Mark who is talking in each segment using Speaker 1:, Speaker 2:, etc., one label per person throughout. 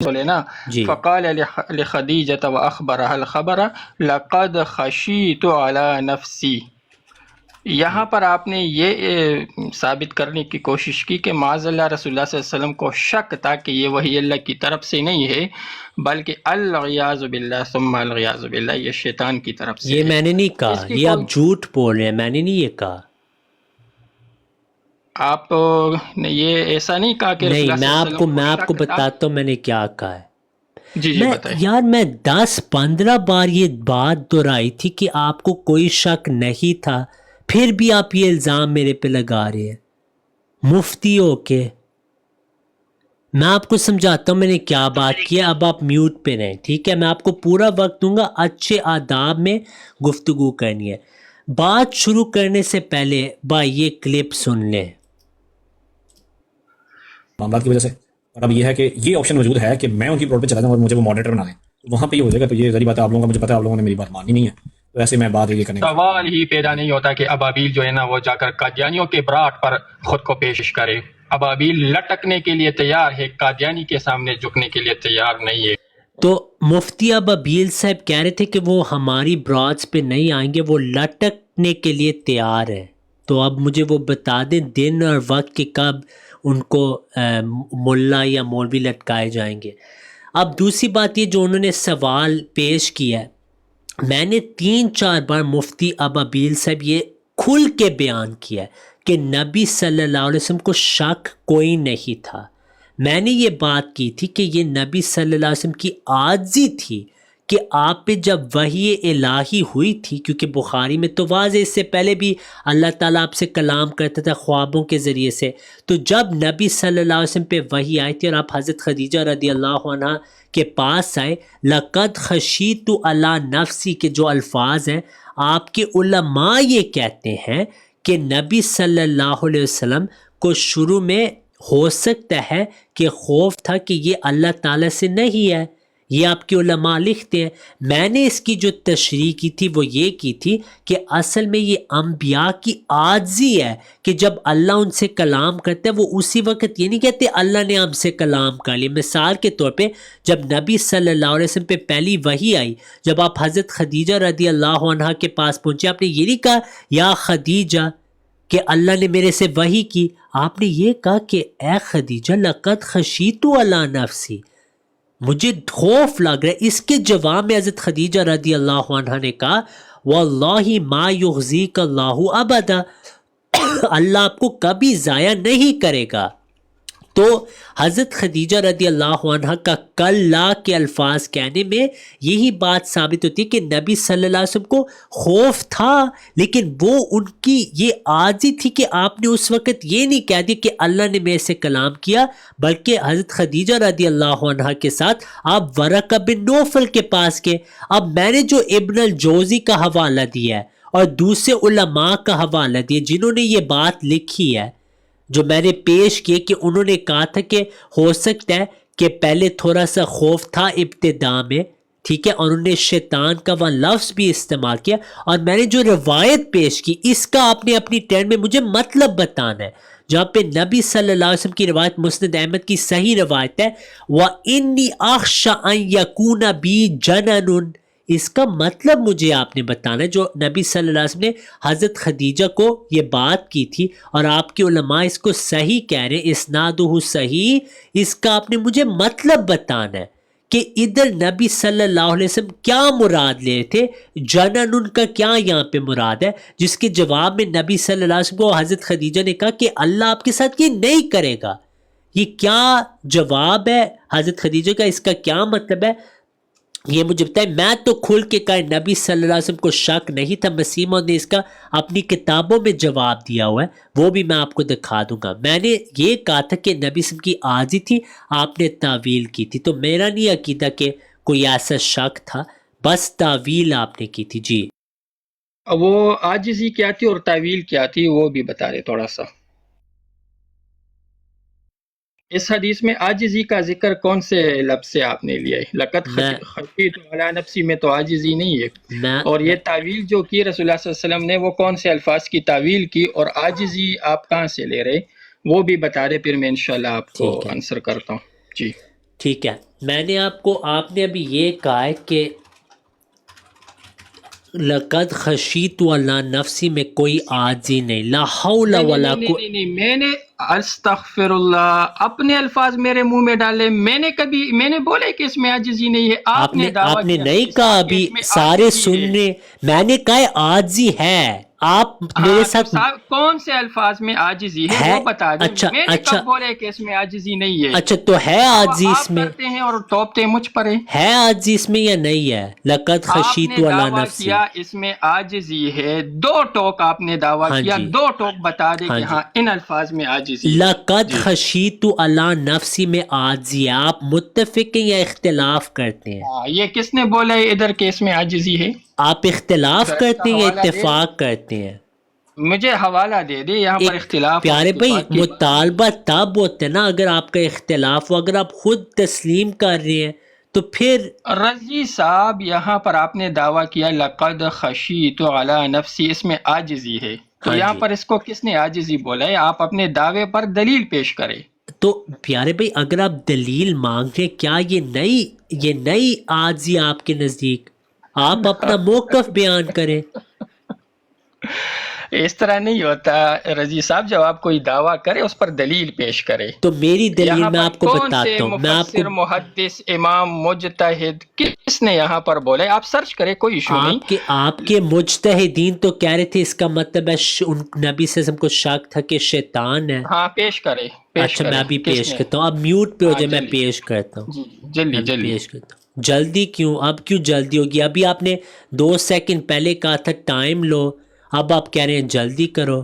Speaker 1: بولے نا
Speaker 2: جی
Speaker 1: فقال لخدیجۃ واخبرها الخبر لقد خشیت علی نفسی. یہاں پر آپ نے یہ ثابت کرنے کی کوشش کی کہ معاذ اللہ رسول اللہ صلی اللہ علیہ وسلم کو شک تھا کہ یہ وحی اللہ کی طرف سے نہیں ہے بلکہ العیاذ باللہ ثم العیاذ باللہ یہ شیطان کی طرف سے
Speaker 2: یہ
Speaker 1: ہے.
Speaker 2: میں نے نہیں کہا،
Speaker 1: اس کی
Speaker 2: یہ
Speaker 1: کوئی
Speaker 2: آپ جھوٹ بول رہے ہیں، میں نے نہیں یہ کہا.
Speaker 1: آپ نے یہ ایسا نہیں کہا کہ رسول
Speaker 2: نہیں،
Speaker 1: اللہ
Speaker 2: میں
Speaker 1: صلی اللہ
Speaker 2: آپ
Speaker 1: علیہ
Speaker 2: کو
Speaker 1: وسلم
Speaker 2: میں آپ کو
Speaker 1: شک تھا.
Speaker 2: بتاتا ہوں میں نے کیا کہا ہے.
Speaker 1: جی جی بتائیں.
Speaker 2: میں 10-15 بار یہ بات دہرائی تھی کہ آپ کو کوئی شک نہیں تھا، پھر بھی آپ یہ الزام میرے پہ لگا رہے ہیں مفتی ہو کے. میں آپ کو سمجھاتا ہوں میں نے کیا بات کی ہے. اب آپ میوٹ پہ رہیں، ٹھیک ہے؟ میں آپ کو پورا وقت دوں گا، اچھے آداب میں گفتگو کرنی ہے. بات شروع کرنے سے پہلے بھائی یہ کلپ سن لیں.
Speaker 3: معاملات کی وجہ سے. اور اب یہ ہے کہ یہ آپشن موجود ہے کہ میں ان کی پروڈ پہ چلا جاؤں اور مجھے وہ ماڈریٹر بنا دیں، وہاں پہ یہ ہو جائے گا. تو یہ ذری بات ہے، آپ لوگوں کا مجھے پتا ہے آپ لوگوں نے میری بات مانی نہیں ہے، تو ایسے میں بات یہ کرنے کا
Speaker 1: سوال ہی پیدا نہیں ہوتا کہ ابابیل جو ہے نا وہ جا کر قادیانیوں کے براٹ پر خود کو پیش کرے. ابابیل لٹکنے کے لیے تیار ہے، قادیانی کے سامنے جھکنے کے لیے تیار نہیں ہے.
Speaker 2: تو مفتی ابابیل صاحب کہہ رہے تھے کہ وہ ہماری براڈز پہ نہیں آئیں گے، وہ لٹکنے کے لیے تیار ہے. تو اب مجھے وہ بتا دیں دن اور وقت کہ کب ان کو ملا یا مولوی لٹکائے جائیں گے. اب دوسری بات یہ جو انہوں نے سوال پیش کیا ہے، میں نے 3-4 بار مفتی ابابیل صاحب یہ کھل کے بیان کیا ہے کہ نبی صلی اللہ علیہ وسلم کو شک کوئی نہیں تھا. میں نے یہ بات کی تھی کہ یہ نبی صلی اللہ علیہ وسلم کی عاجزی تھی کہ آپ پہ جب وحی الہی ہوئی تھی، کیونکہ بخاری میں تو واضح اس سے پہلے بھی اللہ تعالیٰ آپ سے کلام کرتا تھا خوابوں کے ذریعے سے. تو جب نبی صلی اللہ علیہ وسلم پہ وحی آئی تھی اور آپ حضرت خدیجہ رضی اللہ عنہ کے پاس آئے، لقد خشیت علی نفسی کے جو الفاظ ہیں، آپ کے علماء یہ کہتے ہیں کہ نبی صلی اللہ علیہ وسلم کو شروع میں ہو سکتا ہے کہ خوف تھا کہ یہ اللہ تعالیٰ سے نہیں ہے. یہ آپ کے علماء لکھتے ہیں. میں نے اس کی جو تشریح کی تھی وہ یہ کی تھی کہ اصل میں یہ انبیاء کی عاجزی ہے کہ جب اللہ ان سے کلام کرتا ہے وہ اسی وقت یہ نہیں کہتے اللہ نے ہم سے کلام کر لیا. مثال کے طور پہ جب نبی صلی اللہ علیہ وسلم پہ پہلی وحی آئی، جب آپ حضرت خدیجہ رضی اللہ عنہ کے پاس پہنچے، آپ نے یہ نہیں کہا یا خدیجہ کہ اللہ نے میرے سے وحی کی، آپ نے یہ کہا کہ اے خدیجہ لقد خشیت علی نفسی، مجھے خوف لگ رہا ہے. اس کے جواب میں حضرت خدیجہ رضی اللہ عنہ نے کہا واللہ ما یخزیک اللہ ابدا، اللہ آپ کو کبھی ضائع نہیں کرے گا. تو حضرت خدیجہ رضی اللہ عنہ کا کلا کے الفاظ کہنے میں یہی بات ثابت ہوتی ہے کہ نبی صلی اللہ علیہ وسلم کو خوف تھا، لیکن وہ ان کی یہ عاجزی تھی کہ آپ نے اس وقت یہ نہیں کہہ دیا کہ اللہ نے میرے سے کلام کیا، بلکہ حضرت خدیجہ رضی اللہ عنہ کے ساتھ آپ ورقہ بن نوفل کے پاس گئے. اب میں نے جو ابن الجوزی کا حوالہ دیا ہے اور دوسرے علماء کا حوالہ دیا جنہوں نے یہ بات لکھی ہے، جو میں نے پیش کیے کہ انہوں نے کہا تھا کہ ہو سکتا ہے کہ پہلے تھوڑا سا خوف تھا ابتدا میں، ٹھیک ہے، اور انہوں نے شیطان کا وہ لفظ بھی استعمال کیا. اور میں نے جو روایت پیش کی اس کا آپ نے اپنی ٹرن میں مجھے مطلب بتانا ہے. جہاں پہ نبی صلی اللہ علیہ وسلم کی روایت مسند احمد کی صحیح روایت ہے وَإِنِّي أَخْشَىٰ أَن يَكُونَ بِي جَنَنٌ، اس کا مطلب مجھے آپ نے بتانا ہے. جو نبی صلی اللہ علیہ وسلم نے حضرت خدیجہ کو یہ بات کی تھی اور آپ کے علماء اس کو صحیح کہہ رہے ہیں، اسنادہ صحیح، اس کا آپ نے مجھے مطلب بتانا ہے کہ ادھر نبی صلی اللہ علیہ وسلم کیا مراد لے تھے، جنن ان کا کیا یہاں پہ مراد ہے، جس کے جواب میں نبی صلی اللہ علیہ وسلم کو حضرت خدیجہ نے کہا کہ اللہ آپ کے ساتھ یہ نہیں کرے گا. یہ کیا جواب ہے حضرت خدیجہ کا، اس کا کیا مطلب ہے یہ مجھے بتائیں. میں تو کھل کے کہا نبی صلی اللہ علیہ وسلم کو شک نہیں تھا. مسیح موعود نے اس کا اپنی کتابوں میں جواب دیا ہوا ہے، وہ بھی میں آپ کو دکھا دوں گا. میں نے یہ کہا تھا کہ نبی صلی اللہ علیہ وسلم کی عاجزی تھی، آپ نے تعویل کی تھی. تو میرا نہیں عقیدہ کہ کوئی ایسا شک تھا، بس تعویل آپ نے کی تھی. جی
Speaker 1: وہ عاجزی کیا تھی اور تعویل کیا تھی وہ بھی بتا رہے تھوڑا سا. اس حدیث میں عاجزی کا ذکر کون سے لفظ سے آپ نے لیا ہے؟ لقد خشیت علی نفسی میں تو عاجزی نہیں ہے. اور یہ تعویل جو کی رسول اللہ صلی اللہ علیہ وسلم نے وہ کون سے الفاظ کی تعویل کی اور عاجزی آپ کہاں سے لے رہے وہ بھی بتا رہے، پھر میں انشاءاللہ آپ کو آنسر کرتا ہوں. جی
Speaker 2: ٹھیک ہے، میں نے آپ نے ابھی یہ کہا ہے کہ لقد خشیت علی نفسی میں کوئی عاجزی نہیں، لا حول
Speaker 1: نہیں نہیں
Speaker 2: ولا
Speaker 1: نہیں
Speaker 2: قوت.
Speaker 1: نہیں نہیں، میں نے استغفر اللہ اپنے الفاظ میرے منہ میں ڈالے، میں نے بولے کہ اس میں عاجزی نہیں ہے، آپ نے دعویٰ
Speaker 2: آپ نے
Speaker 1: کیا
Speaker 2: نہیں
Speaker 1: رضی
Speaker 2: کہا
Speaker 1: صاحب کہ
Speaker 2: ابھی،
Speaker 1: اس میں
Speaker 2: سارے
Speaker 1: عاجزی ہے۔
Speaker 2: سننے، میں نے کہا ہے عاجزی ہے، آپ میرے
Speaker 1: ہاں تو
Speaker 2: ساتھ
Speaker 1: صاحب کون سے الفاظ میں عاجزی ہے وہ بتا دیں،
Speaker 2: اچھا
Speaker 1: میں نے
Speaker 2: اچھا
Speaker 1: کب بولے کہ اس میں عاجزی نہیں ہے؟
Speaker 2: اچھا، تو ہے
Speaker 1: دعویٰ
Speaker 2: عاجزی اس
Speaker 1: آپ
Speaker 2: میں،
Speaker 1: کرتے ہیں اور ٹوپتے مجھ پر ہیں۔
Speaker 2: ہے عاجزی اس میں یا نہیں ہے؟ لقد
Speaker 1: آپ
Speaker 2: خشیت
Speaker 1: نے
Speaker 2: علی
Speaker 1: دعویٰ
Speaker 2: نفسی.
Speaker 1: کیا اس میں عاجزی ہے، 2 ٹوک آپ نے دعویٰ
Speaker 2: ہاں
Speaker 1: کیا،
Speaker 2: جی
Speaker 1: 2 ٹوک بتا دے
Speaker 2: ہاں
Speaker 1: کہ
Speaker 2: جی،
Speaker 1: ہاں ان الفاظ میں عاجزی ہے۔
Speaker 2: لقد
Speaker 1: جی
Speaker 2: خشیت علی نفسی میں عاجزی ہے، آپ متفق ہیں یا اختلاف کرتے ہیں؟
Speaker 1: ہاں، یہ کس نے بولا ہے ادھر کہ اس میں عاجزی ہے؟
Speaker 2: آپ اختلاف
Speaker 1: ذرا اس کا
Speaker 2: کرتے ہیں یا
Speaker 1: حوالہ دے،
Speaker 2: اتفاق کرتے ہیں؟
Speaker 1: مجھے حوالہ دے دے، یہاں پر
Speaker 2: ایک
Speaker 1: اختلاف اور
Speaker 2: پیارے بھائی،
Speaker 1: اتفاق کی بات نہیں ہے۔
Speaker 2: مطالبہ تب ہوتا ہے نا اگر آپ کا اختلاف ہو، اگر آپ خود تسلیم کر رہے ہیں تو پھر
Speaker 1: رضی صاحب یہاں پر آپ نے دعویٰ کیا لقد خشیت علی نفسی، اس میں عاجزی ہے، تو
Speaker 2: ہاں
Speaker 1: یہاں
Speaker 2: جی.
Speaker 1: پر اس کو کس نے عاجزی بولا ہے؟ آپ اپنے دعوے پر دلیل پیش کریں۔
Speaker 2: تو پیارے بھائی، اگر آپ دلیل مانگ رہے، کیا یہ نئی عاجزی آپ کے نزدیک؟ آپ اپنا موقف بیان کریں.
Speaker 1: اس طرح نہیں ہوتا رضی صاحب، جب آپ کوئی دعویٰ کرے اس پر دلیل پیش کرے۔
Speaker 2: تو میری دلیل
Speaker 1: یہاں
Speaker 2: میں
Speaker 1: پر
Speaker 2: آپ کو
Speaker 1: کون سے
Speaker 2: بتاتا ہوں، میں آپ کو،
Speaker 1: مفسر، محدث، امام، مجتہد کس نے یہاں پر بولا ہے؟ آپ سرچ کریں، کوئی ایشو نہیں۔
Speaker 2: آپ کے مجتہدین تو کہہ رہے تھے اس کا مطلب ہے ان نبی صلی اللہ علیہ وسلم کو شک تھا کہ شیطان ہے.
Speaker 1: ہاں پیش کرے، پیش
Speaker 2: اچھا، میں
Speaker 1: کرے،
Speaker 2: ابھی
Speaker 1: کس
Speaker 2: پیش
Speaker 1: نے؟
Speaker 2: کرتا ہوں، اب میوٹ پہ ہو
Speaker 1: ہاں
Speaker 2: جائے، میں
Speaker 1: جلدی،
Speaker 2: پیش کرتا ہوں.
Speaker 1: جی جلدی
Speaker 2: میں
Speaker 1: جلدی۔
Speaker 2: پیش کرتا ہوں. جلدی کیوں؟ اب کیوں جلدی ہوگی؟ ابھی آپ نے 2 سیکنڈ پہلے کہا تھا ٹائم لو، اب آپ کہہ رہے ہیں جلدی کرو،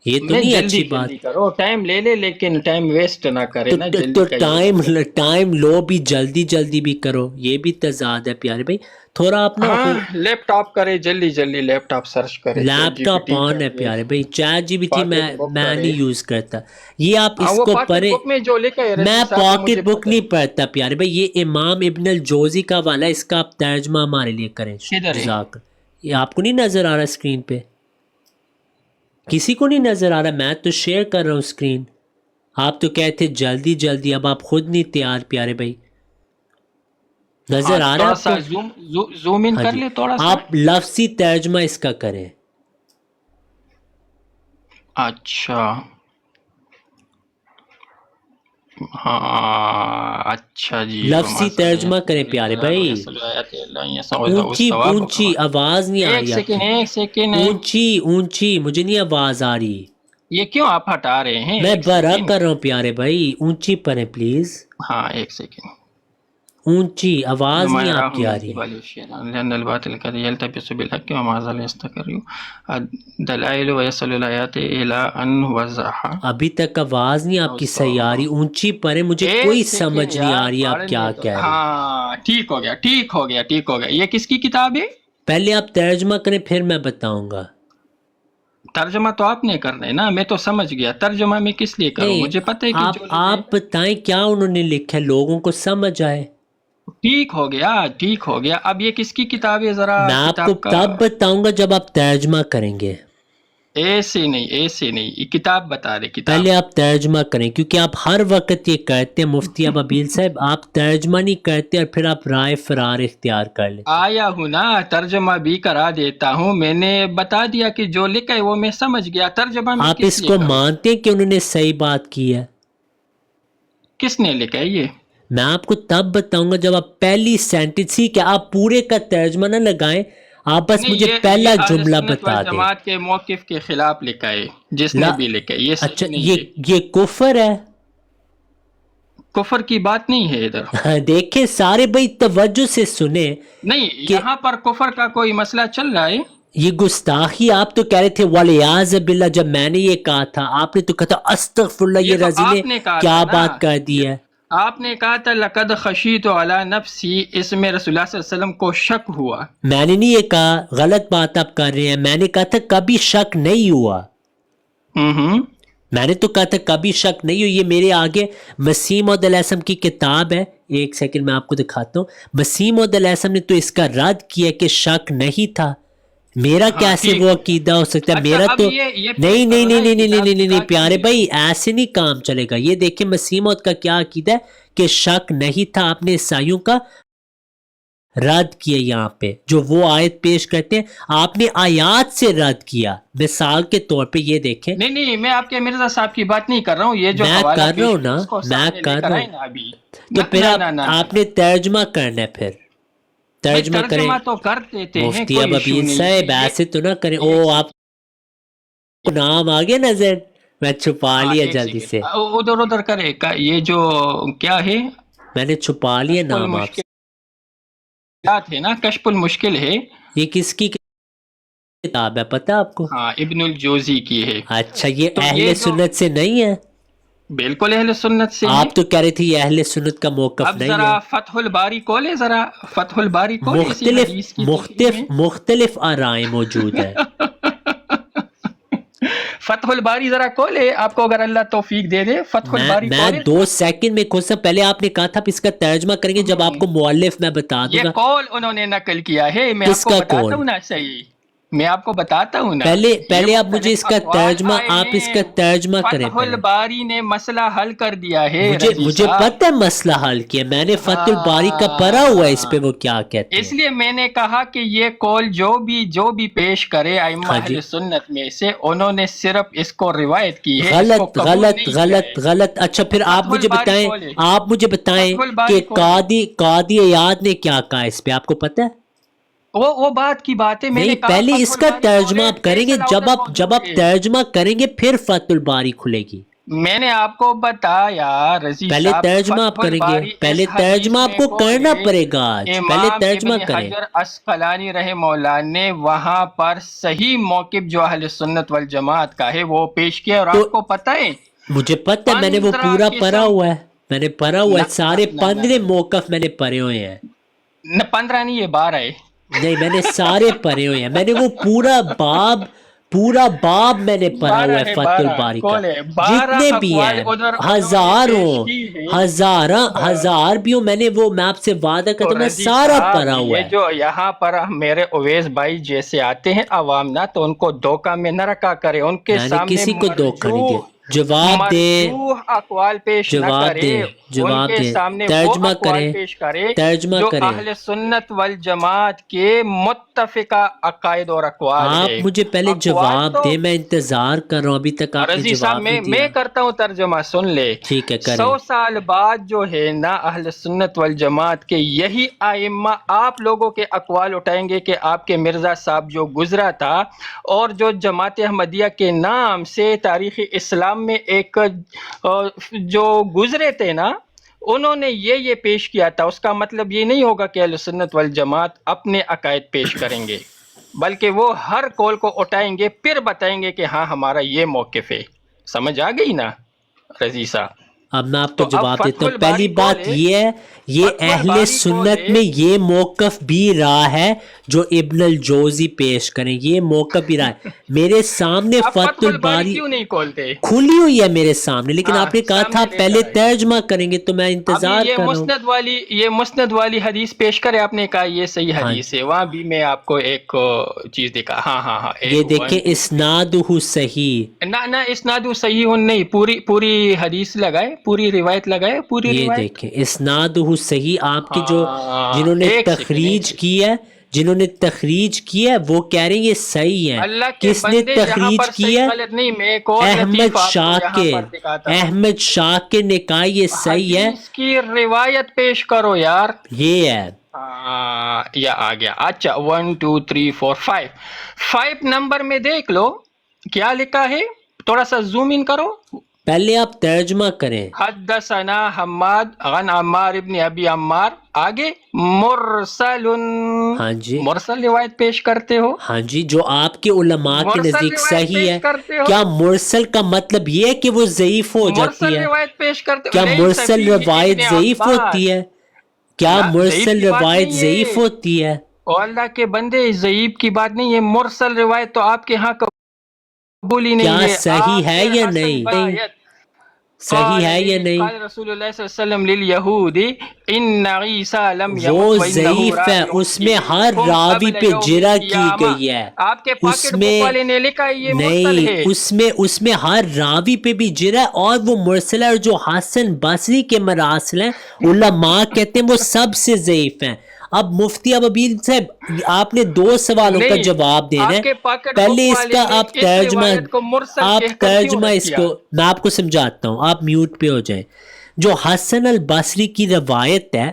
Speaker 2: یہ تو
Speaker 1: نہیں،
Speaker 2: نہیں
Speaker 1: جلدی
Speaker 2: اچھی بات.
Speaker 1: جلدی کرو، ٹائم لے لے لیکن ٹائم ویسٹ نہ کرے نا، جلدی
Speaker 2: تو
Speaker 1: کا یہ مطلب۔
Speaker 2: ٹائم لو بھی، جلدی جلدی بھی کرو، یہ بھی تضاد ہے پیارے بھائی. تھوڑا اپنا
Speaker 1: ہاں لیپ ٹاپ کرے، جلدی جلدی لیپ ٹاپ سرچ کرے، چیٹ
Speaker 2: لیپ
Speaker 1: جی پی
Speaker 2: ٹاپ
Speaker 1: ٹی
Speaker 2: آن
Speaker 1: کر
Speaker 2: ہے
Speaker 1: لے،
Speaker 2: پیارے بھائی، ChatGPT
Speaker 1: pocket book
Speaker 2: میں
Speaker 1: کرے۔
Speaker 2: نہیں یوز کرتا. یہ آپ
Speaker 1: ہاں
Speaker 2: اس
Speaker 1: وہ
Speaker 2: کو
Speaker 1: پاکٹ
Speaker 2: پڑھیں.
Speaker 1: بک میں جو لکھا ہے رضی
Speaker 2: میں
Speaker 1: صاحب وہ مجھے
Speaker 2: پاکٹ بک
Speaker 1: پتہ ہے۔
Speaker 2: نہیں پڑھتا پیارے بھائی، یہ امام ابن الجوزی کا والا ہے، اس کا آپ ترجمہ ہمارے لیے کریں.
Speaker 1: کدھر ہے؟
Speaker 2: جزاک. یہ آپ کو نہیں نظر آ رہا اسکرین پہ؟ کسی کو نہیں نظر آ رہا؟ میں تو شیئر کر رہا ہوں اسکرین. آپ تو کہتے جلدی جلدی، اب آپ خود نہیں تیار پیارے بھائی.
Speaker 1: ہاں
Speaker 2: نظر آ رہا ہے
Speaker 1: تھوڑا
Speaker 2: آپ
Speaker 1: سا
Speaker 2: کو؟
Speaker 1: زوم ان
Speaker 2: ہاں
Speaker 1: کر
Speaker 2: جی،
Speaker 1: لے تھوڑا سا۔
Speaker 2: آپ لفظی ترجمہ اس کا کریں.
Speaker 1: اچھا، ہاں اچھا جی،
Speaker 2: لفظی ترجمہ کریں پیارے بھائی. اونچی اونچی آواز نہیں آ
Speaker 1: ایک
Speaker 2: رہی آپ
Speaker 1: سیکنڈ،
Speaker 2: کی.
Speaker 1: ایک سیکنڈ،
Speaker 2: اونچی اونچی، مجھے نہیں آواز آ رہی.
Speaker 1: یہ کیوں آپ ہٹا رہے ہیں؟
Speaker 2: میں
Speaker 1: ایک
Speaker 2: برا
Speaker 1: سیکنڈ،
Speaker 2: کر رہا ہوں پیارے بھائی، اونچی پڑھیں پلیز.
Speaker 1: ہاں ایک سیکنڈ۔
Speaker 2: اونچی آواز نہیں آپ
Speaker 1: نمایراہ
Speaker 2: کی
Speaker 1: من
Speaker 2: آ رہی.
Speaker 1: قبل الشیطان لأن الباطل قد يلتبس بالحق وما زال يستقر الدلائل ويصل الآيات إلى أن وضح.
Speaker 2: ابھی تک آواز نہیں آپ کی صحیح آ رہی، اونچی پڑھیں، مجھے
Speaker 1: ایک
Speaker 2: کوئی
Speaker 1: سیکنڈ
Speaker 2: سمجھ نہیں آ
Speaker 1: یار،
Speaker 2: رہی آپ کیا
Speaker 1: پڑھنے دو۔
Speaker 2: کہہ رہے ہیں.
Speaker 1: ہاں ٹھیک ہو گیا، ٹھیک ہو گیا، ٹھیک ہو گیا۔ یہ کس کی کتاب ہے؟
Speaker 2: پہلے آپ ترجمہ کریں پھر میں بتاؤں گا.
Speaker 1: ترجمہ تو آپ نے کرنا ہے نا، میں تو سمجھ گیا، ترجمہ میں کس لیے کروں؟
Speaker 2: نہیں،
Speaker 1: مجھے پتہ ہے کہ جو لکھے۔
Speaker 2: آپ بتائیں کیا انہوں نے لکھا ہے، لوگوں کو سمجھ آئے.
Speaker 1: ٹھیک ہو گیا، ٹھیک ہو گیا۔ اب یہ کس کی کتاب ہے؟ ذرا
Speaker 2: میں آپ کو
Speaker 1: کتاب کا
Speaker 2: تب بتاؤں گا جب آپ ترجمہ کریں گے.
Speaker 1: ایسے نہیں، ایسے نہیں، یہ کتاب بتا دے، کتاب۔
Speaker 2: پہلے آپ ترجمہ کریں، کیونکہ آپ ہر وقت یہ کرتے ہیں مفتی ابابیل صاحب، آپ ترجمہ نہیں کرتے اور پھر آپ رائے فرار اختیار کر لیتے.
Speaker 1: آیا ہوں نا، ترجمہ بھی کرا دیتا ہوں، میں نے بتا دیا کہ جو لکھا ہے وہ میں سمجھ گیا، ترجمہ میں
Speaker 2: آپ
Speaker 1: کس
Speaker 2: اس
Speaker 1: لیے
Speaker 2: کو
Speaker 1: کروں؟
Speaker 2: مانتے ہیں کہ انہوں نے صحیح بات کی ہے؟
Speaker 1: کس نے لکھا ہے یہ؟
Speaker 2: میں آپ کو تب بتاؤں گا جب آپ پہلی سینٹنس ہی، کہ آپ پورے کا ترجمہ نہ لگائیں، آپ بس
Speaker 1: نہیں،
Speaker 2: مجھے
Speaker 1: یہ
Speaker 2: پہلا
Speaker 1: اہل
Speaker 2: جملہ
Speaker 1: سنت
Speaker 2: بتا دیں.
Speaker 1: والجماعت کے موقف کے خلاف لکھا ہے، جس نے بھی لکھا ہے، یہ
Speaker 2: اچھا،
Speaker 1: صحیح نہیں ہے۔
Speaker 2: یہ کفر ہے؟
Speaker 1: کفر کی بات نہیں ہے ادھر۔
Speaker 2: دیکھیں سارے بھائی توجہ سے سنیں
Speaker 1: نہیں،
Speaker 2: کہ
Speaker 1: یہاں پر کفر کا کوئی مسئلہ چل رہا ہے۔
Speaker 2: یہ گستاخی، آپ تو کہہ رہے تھے وَلِعِیاذَ بِاللَّہ، جب میں نے یہ کہا تھا آپ نے تو کہا تھا استغفراللہ.
Speaker 1: یہ
Speaker 2: یہ
Speaker 1: تو
Speaker 2: رضی نے
Speaker 1: آپ نے کہا
Speaker 2: کیا
Speaker 1: تھا نا،
Speaker 2: بات کر دی ہے؟
Speaker 1: آپ نے کہا تھا لقد خشیت علی نفسی، اس میں رسول اللہ صلی اللہ علیہ وسلم کو شک ہوا۔
Speaker 2: میں نے نہیں یہ کہا، غلط بات آپ کر رہے ہیں. میں نے کہا تھا کبھی شک نہیں ہوا. میں نے تو کہا تھا کبھی شک نہیں ہوئی. یہ میرے آگے مسیح موعود علیہ السلام کی کتاب ہے، ایک سیکنڈ میں آپ کو دکھاتا ہوں. مسیح موعود علیہ السلام نے تو اس کا رد کیا کہ شک نہیں تھا. میرا
Speaker 1: ہاں
Speaker 2: کیسے
Speaker 1: ٹھیک
Speaker 2: وہ
Speaker 1: ہے.
Speaker 2: عقیدہ ہو سکتا ہے؟
Speaker 1: اچھا
Speaker 2: میرا
Speaker 1: اب
Speaker 2: تو
Speaker 1: یہ پیش
Speaker 2: نہیں نہیں
Speaker 1: کرو نا
Speaker 2: نہیں نہیں نہیں نہیں
Speaker 1: کتاب
Speaker 2: نہیں نہیں
Speaker 1: خدا
Speaker 2: پیارے
Speaker 1: کی.
Speaker 2: بھائی، ایسے نہیں کام چلے گا. یہ دیکھیں مسیح موعود کا کیا عقیدہ ہے کہ شک نہیں تھا، آپ نے عیسائیوں کا رد کیا. یہاں پہ جو وہ آیت پیش کرتے ہیں آپ نے آیات سے رد کیا. مثال کے طور پہ یہ دیکھیں،
Speaker 1: نہیں نہیں میں آپ کے مرزا صاحب کی بات نہیں کر رہا ہوں، یہ جو
Speaker 2: میں
Speaker 1: حوالہ
Speaker 2: کر رہا
Speaker 1: پیش
Speaker 2: ہوں
Speaker 1: کیا
Speaker 2: نا،
Speaker 1: اس کو
Speaker 2: میں
Speaker 1: سامنے لے
Speaker 2: کر
Speaker 1: کر
Speaker 2: رہا
Speaker 1: آئے
Speaker 2: ہوں.
Speaker 1: نا ابھی.
Speaker 2: تو
Speaker 1: نہ
Speaker 2: پھر
Speaker 1: نہ نہ نہ
Speaker 2: آپ
Speaker 1: نہ
Speaker 2: نے ترجمہ کرنا ہے، پھر
Speaker 1: بھائی
Speaker 2: ترجمہ کریں.
Speaker 1: ترجمہ تو کر دیتے ہیں،
Speaker 2: مفتی
Speaker 1: کوئی
Speaker 2: اب
Speaker 1: ایشو
Speaker 2: ابیل
Speaker 1: نہیں.
Speaker 2: صاحب ایسے تو نہ کریں.
Speaker 1: ایک
Speaker 2: او، آپ
Speaker 1: سیکنڈ.
Speaker 2: کو نام آ گیا نظر، میں چھپا
Speaker 1: ہاں
Speaker 2: لیا
Speaker 1: ایک
Speaker 2: جلدی
Speaker 1: سیکنڈ
Speaker 2: سے.
Speaker 1: ادھر ادھر کرے یہ جو کیا ہے
Speaker 2: میں نے چھپا لیا
Speaker 1: کشف
Speaker 2: نام آپ سے.
Speaker 1: المشکلات ہے نا، کشف المشکل ہے.
Speaker 2: یہ کس کی کتاب ہے پتہ آپ کو؟
Speaker 1: ہاں ابن الجوزی کی ہے.
Speaker 2: اچھا، یہ
Speaker 1: تو
Speaker 2: اہل
Speaker 1: یہ جو
Speaker 2: سنت سے نہیں ہے؟
Speaker 1: بالکل اہل سنت سے ہیں.
Speaker 2: آپ تو کہہ رہے تھے یہ اہل سنت کا موقف
Speaker 1: اب
Speaker 2: نہیں
Speaker 1: ذرا
Speaker 2: ہے.
Speaker 1: فتح الباری کھولے، ذرا فتح الباری کھولے اسی
Speaker 2: مختلف
Speaker 1: حدیث کی تشریح
Speaker 2: مختلف
Speaker 1: میں.
Speaker 2: مختلف آرائیں موجود ہے.
Speaker 1: فتح الباری ذرا کھولے، آپ کو اگر اللہ توفیق دے دے فتح الباری
Speaker 2: میں
Speaker 1: کھولے.
Speaker 2: 2 سیکنڈ میں کھول سکتا. پہلے آپ نے کہا تھا اس کا ترجمہ کریں گے جب آپ کو مؤلف میں بتا دوں
Speaker 1: یہ
Speaker 2: گا.
Speaker 1: قول انہوں نے نقل کیا ہے، میں آپ
Speaker 2: کس
Speaker 1: کو
Speaker 2: کا
Speaker 1: بتاتا
Speaker 2: قول؟
Speaker 1: ہوں نا. صحیح میں آپ کو بتاتا ہوں نا. یہ
Speaker 2: پہلے آپ مجھے
Speaker 1: مختلف
Speaker 2: اس کا
Speaker 1: اقوال
Speaker 2: ترجمہ،
Speaker 1: آئے
Speaker 2: آپ اس
Speaker 1: ہیں.
Speaker 2: کا ترجمہ کریں
Speaker 1: فتح
Speaker 2: پہلے.
Speaker 1: الباری نے مسئلہ حل کر دیا ہے رضی
Speaker 2: مجھے
Speaker 1: صاحب.
Speaker 2: پتہ ہے مسئلہ حل کیا. میں نے فتح الباری کا پڑھا ہوا ہے، اس
Speaker 1: ہاں
Speaker 2: پہ وہ کیا کہتے
Speaker 1: اس
Speaker 2: ہیں.
Speaker 1: لیے میں نے کہا کہ یہ قول جو بھی پیش کرے ائمہ
Speaker 2: ہاں جی،
Speaker 1: اہل سنت میں سے، انہوں نے صرف اس کو روایت کی ہے، اس کو
Speaker 2: غلط
Speaker 1: قبول
Speaker 2: غلط
Speaker 1: نہیں کیا ہے.
Speaker 2: غلط غلط. اچھا پھر
Speaker 1: فتح الباری کھولے،
Speaker 2: آپ مجھے بتائیں
Speaker 1: فتح
Speaker 2: کہ
Speaker 1: الباری کھولے.
Speaker 2: قاضی عیاض نے کیا کہا اس پہ، آپ کو پتہ ہے؟
Speaker 1: وہ بات کی بات ہے، میں نے
Speaker 2: نہیں،
Speaker 1: کہا
Speaker 2: پہلے
Speaker 1: فتح
Speaker 2: اس کا
Speaker 1: الباری
Speaker 2: ترجمہ
Speaker 1: کھولے،
Speaker 2: آپ کریں گے.
Speaker 1: فیصلہ
Speaker 2: جب
Speaker 1: ادھر
Speaker 2: آپ
Speaker 1: موجود ہے.
Speaker 2: ترجمہ کریں گے پھر فتح الباری کھلے گی.
Speaker 1: میں نے آپ کو بتایا رضی
Speaker 2: پہلے
Speaker 1: صاحب،
Speaker 2: ترجمہ آپ
Speaker 1: فتح
Speaker 2: کریں گے.
Speaker 1: الباری اس
Speaker 2: پہلے ترجمہ
Speaker 1: حدیث
Speaker 2: آپ
Speaker 1: میں
Speaker 2: کو کرنا
Speaker 1: کھولے.
Speaker 2: پڑے گا. آج پہلے
Speaker 1: امام
Speaker 2: ترجمہ
Speaker 1: ابن
Speaker 2: کریں.
Speaker 1: حجر عسقلانی رحمہ اللہ نے وہاں پر صحیح موقف جو اہل سنت والجماعت کا ہے وہ پیش کیا. اور
Speaker 2: تو
Speaker 1: آپ کو پتہ ہے
Speaker 2: مجھے پتہ ہے، میں نے وہ
Speaker 1: 15
Speaker 2: پورا پڑھا
Speaker 1: قسم.
Speaker 2: ہوا ہے. میں نے پڑھا ہوا
Speaker 1: نہ
Speaker 2: ہے،
Speaker 1: نہ
Speaker 2: سارے
Speaker 1: نہ نہ
Speaker 2: 15 موقف میں نے پڑھے ہوئے ہیں.
Speaker 1: نہ 15 نہیں، یہ 12 ہے.
Speaker 2: نہیں، میں نے سارے پڑھے ہوئے ہیں. میں نے وہ پورا باب میں نے پڑھا ہوا
Speaker 1: 12
Speaker 2: ہے
Speaker 1: ہے،
Speaker 2: فتح
Speaker 1: 12
Speaker 2: الباری کا.
Speaker 1: کھولے. 12
Speaker 2: جتنے بھی
Speaker 1: اقوال
Speaker 2: ہیں،
Speaker 1: ادھر انہوں نے پیش
Speaker 2: ہزاروں
Speaker 1: کی ہے.
Speaker 2: ہزار بھی ہوں، میں نے وہ، میں آپ سے وعدہ
Speaker 1: تو
Speaker 2: کرتا ہوں، میں
Speaker 1: رضی
Speaker 2: سارا
Speaker 1: صاحب
Speaker 2: پڑھا ہوا
Speaker 1: یہ
Speaker 2: ہے.
Speaker 1: جو یہاں پر میرے اویس بھائی جیسے آتے ہیں عوام نہ، تو ان کو دھوکہ میں نہ رکھا کرے. ان کے
Speaker 2: میں نے
Speaker 1: سامنے
Speaker 2: کسی کو دھوکہ نہیں دیا.
Speaker 1: مرجوح اقوال پیش نہ کرے. ان
Speaker 2: جواب
Speaker 1: کے
Speaker 2: دیں.
Speaker 1: سامنے وہ
Speaker 2: ترجمہ
Speaker 1: اقوال
Speaker 2: کریں،
Speaker 1: پیش کرے
Speaker 2: ترجمہ
Speaker 1: جو
Speaker 2: کریں.
Speaker 1: اہل سنت والجماعت کے متفقہ عقائد اور اقوال ہے.
Speaker 2: آپ مجھے پہلے
Speaker 1: اقوال
Speaker 2: جواب
Speaker 1: تو
Speaker 2: دیں، میں انتظار کر رہا ہوں، ابھی تک آپ نے
Speaker 1: رضی صاحب
Speaker 2: جواب نہیں
Speaker 1: میں
Speaker 2: دیا.
Speaker 1: کرتا ہوں ترجمہ، سن لے.
Speaker 2: ٹھیک ہے،
Speaker 1: 100
Speaker 2: کریں.
Speaker 1: سال بعد جو ہے نا اہل سنت والجماعت کے یہی ائمہ آپ لوگوں کے اقوال اٹھائیں گے کہ آپ کے مرزا صاحب جو گزرا تھا اور جو جماعت احمدیہ کے نام سے تاریخ اسلام میں ایک جو گزرے تھے نا، انہوں نے یہ پیش کیا تھا. اس کا مطلب یہ نہیں ہوگا کہ اہل سنت والجماعت اپنے عقائد پیش کریں گے، بلکہ وہ ہر قول کو اٹھائیں گے، پھر بتائیں گے کہ ہاں ہمارا یہ موقف ہے. سمجھ آ گئی نا رضی صاحب؟
Speaker 2: اب میں آپ کو
Speaker 1: تو اب
Speaker 2: جواب دیتا
Speaker 1: فتح
Speaker 2: ہوں. پہلی
Speaker 1: الباری
Speaker 2: بات
Speaker 1: کھولے،
Speaker 2: یہ ہے، یہ
Speaker 1: فتح
Speaker 2: اہل
Speaker 1: الباری
Speaker 2: سنت
Speaker 1: کھولے.
Speaker 2: میں یہ موقف بھی رہا ہے جو ابن الجوزی پیش کریں، یہ موقف بھی رہا ہے. میرے سامنے
Speaker 1: آپ
Speaker 2: فتح
Speaker 1: فتح الباری
Speaker 2: الباری
Speaker 1: کیوں نہیں کھولتے؟
Speaker 2: کھلی ہوئی ہے میرے سامنے، لیکن
Speaker 1: ہاں
Speaker 2: آپ نے کہا تھا
Speaker 1: سامنے
Speaker 2: آپ
Speaker 1: لے
Speaker 2: پہلے
Speaker 1: کر آئے.
Speaker 2: ترجمہ کریں گے، تو میں
Speaker 1: ابھی
Speaker 2: انتظار
Speaker 1: یہ
Speaker 2: کر رہا ہوں.
Speaker 1: مسند والی حدیث پیش کرے. آپ نے کہا یہ صحیح
Speaker 2: ہاں
Speaker 1: حدیث
Speaker 2: جی،
Speaker 1: ہے، وہاں بھی میں آپ کو ایک چیز دکھا. ہاں
Speaker 2: یہ
Speaker 1: 1
Speaker 2: دیکھیں
Speaker 1: 2 3.
Speaker 2: اسنادہ صحیح.
Speaker 1: نہ اسناد صحیح نہیں، پوری حدیث لگائے، پوری روایت لگائے، پوری
Speaker 2: یہ
Speaker 1: روایت.
Speaker 2: دیکھیں اسنادہ صحیح. آپ کے
Speaker 1: ہاں
Speaker 2: جنہوں نے
Speaker 1: ایک
Speaker 2: تخریج
Speaker 1: سیکنڈ.
Speaker 2: کی ہے وہ کہہ رہے ہیں یہ صحیح ہے.
Speaker 1: اللہ کے
Speaker 2: کس نے
Speaker 1: بندے یہاں
Speaker 2: تخریج
Speaker 1: پر
Speaker 2: کی
Speaker 1: صحیح
Speaker 2: ہے؟
Speaker 1: غلط نہیں، میں ایک اور
Speaker 2: احمد
Speaker 1: لطیف آپ کو یہاں پر
Speaker 2: شاکر.
Speaker 1: دکھاتا ہوں.
Speaker 2: احمد شاکر نے کہا یہ صحیح ہے.
Speaker 1: حدیث کی روایت پیش کرو یار.
Speaker 2: یہ ہے.
Speaker 1: یا آ گیا. اچھا 1 2 3 4 5 5 نمبر میں دیکھ لو کیا لکھا ہے. تھوڑا سا زوم ان کرو.
Speaker 2: پہلے آپ ترجمہ کریں.
Speaker 1: حدثنا حماد عن عمار ابن ابی عمار. آگے مرسل.
Speaker 2: ہاں جی،
Speaker 1: مرسل روایت پیش کرتے ہو.
Speaker 2: ہاں جی، جو آپ کے علماء کے
Speaker 1: مرسل
Speaker 2: نزدیک
Speaker 1: روایت
Speaker 2: صحیح ہے.
Speaker 1: پیش کرتے ہو.
Speaker 2: کیا مرسل کا مطلب یہ ہے کہ وہ ضعیف ہو جاتی
Speaker 1: مرسل
Speaker 2: ہے؟
Speaker 1: روایت پیش کرتے ہو.
Speaker 2: کیا
Speaker 1: لیس
Speaker 2: مرسل
Speaker 1: فیہ
Speaker 2: روایت
Speaker 1: ابن
Speaker 2: ضعیف
Speaker 1: عباس.
Speaker 2: ہوتی ہے؟ کیا
Speaker 1: لا ضعیف
Speaker 2: مرسل
Speaker 1: کی بات
Speaker 2: روایت
Speaker 1: نہیں
Speaker 2: ضعیف
Speaker 1: ہے.
Speaker 2: ہوتی ہے؟
Speaker 1: او اللہ کے بندے، ضعیف کی بات نہیں ہے. مرسل روایت تو آپ کے ہاں قبول ہی
Speaker 2: کیا
Speaker 1: نہیں ہے.
Speaker 2: صحیح ہے
Speaker 1: آخر
Speaker 2: یا
Speaker 1: حسن
Speaker 2: نہیں؟
Speaker 1: روایت.
Speaker 2: صحیح ہے یا نہیں؟
Speaker 1: قال رسول اللہ صلی اللہ علیہ وسلم للیہود ان عیسی لم
Speaker 2: وہ
Speaker 1: یمت وانہ
Speaker 2: ضعیف ہے،
Speaker 1: راجع
Speaker 2: اس میں ہر
Speaker 1: الیکم
Speaker 2: راوی
Speaker 1: قبل
Speaker 2: پہ
Speaker 1: یوم
Speaker 2: جرح کی
Speaker 1: القیامہ۔
Speaker 2: گئی ہے،
Speaker 1: آپ کے
Speaker 2: اس
Speaker 1: پاکٹ بک
Speaker 2: میں
Speaker 1: والے نے لکھا ہے یہ مرسل ہے۔
Speaker 2: نہیں، اس میں ہر راوی پہ بھی جرح ہے، اور وہ مرسل ہے، اور جو حسن بصری کے مراسل ہیں علماء کہتے ہیں وہ سب سے ضعیف ہیں۔ اب مفتی ابابیل صاحب آپ نے 2 سوالوں کا
Speaker 1: نہیں،
Speaker 2: جواب دینا
Speaker 1: آپ
Speaker 2: ہے،
Speaker 1: کے پاکٹ بک
Speaker 2: پہلے اس
Speaker 1: والے
Speaker 2: کا
Speaker 1: نے
Speaker 2: آپ
Speaker 1: اس روایت کو مرسل کہہ کر کیوں رد
Speaker 2: اس
Speaker 1: کیا؟
Speaker 2: کو میں آپ کو سمجھاتا ہوں، آپ میوٹ پہ ہو جائیں۔ جو حسن البصری کی روایت ہے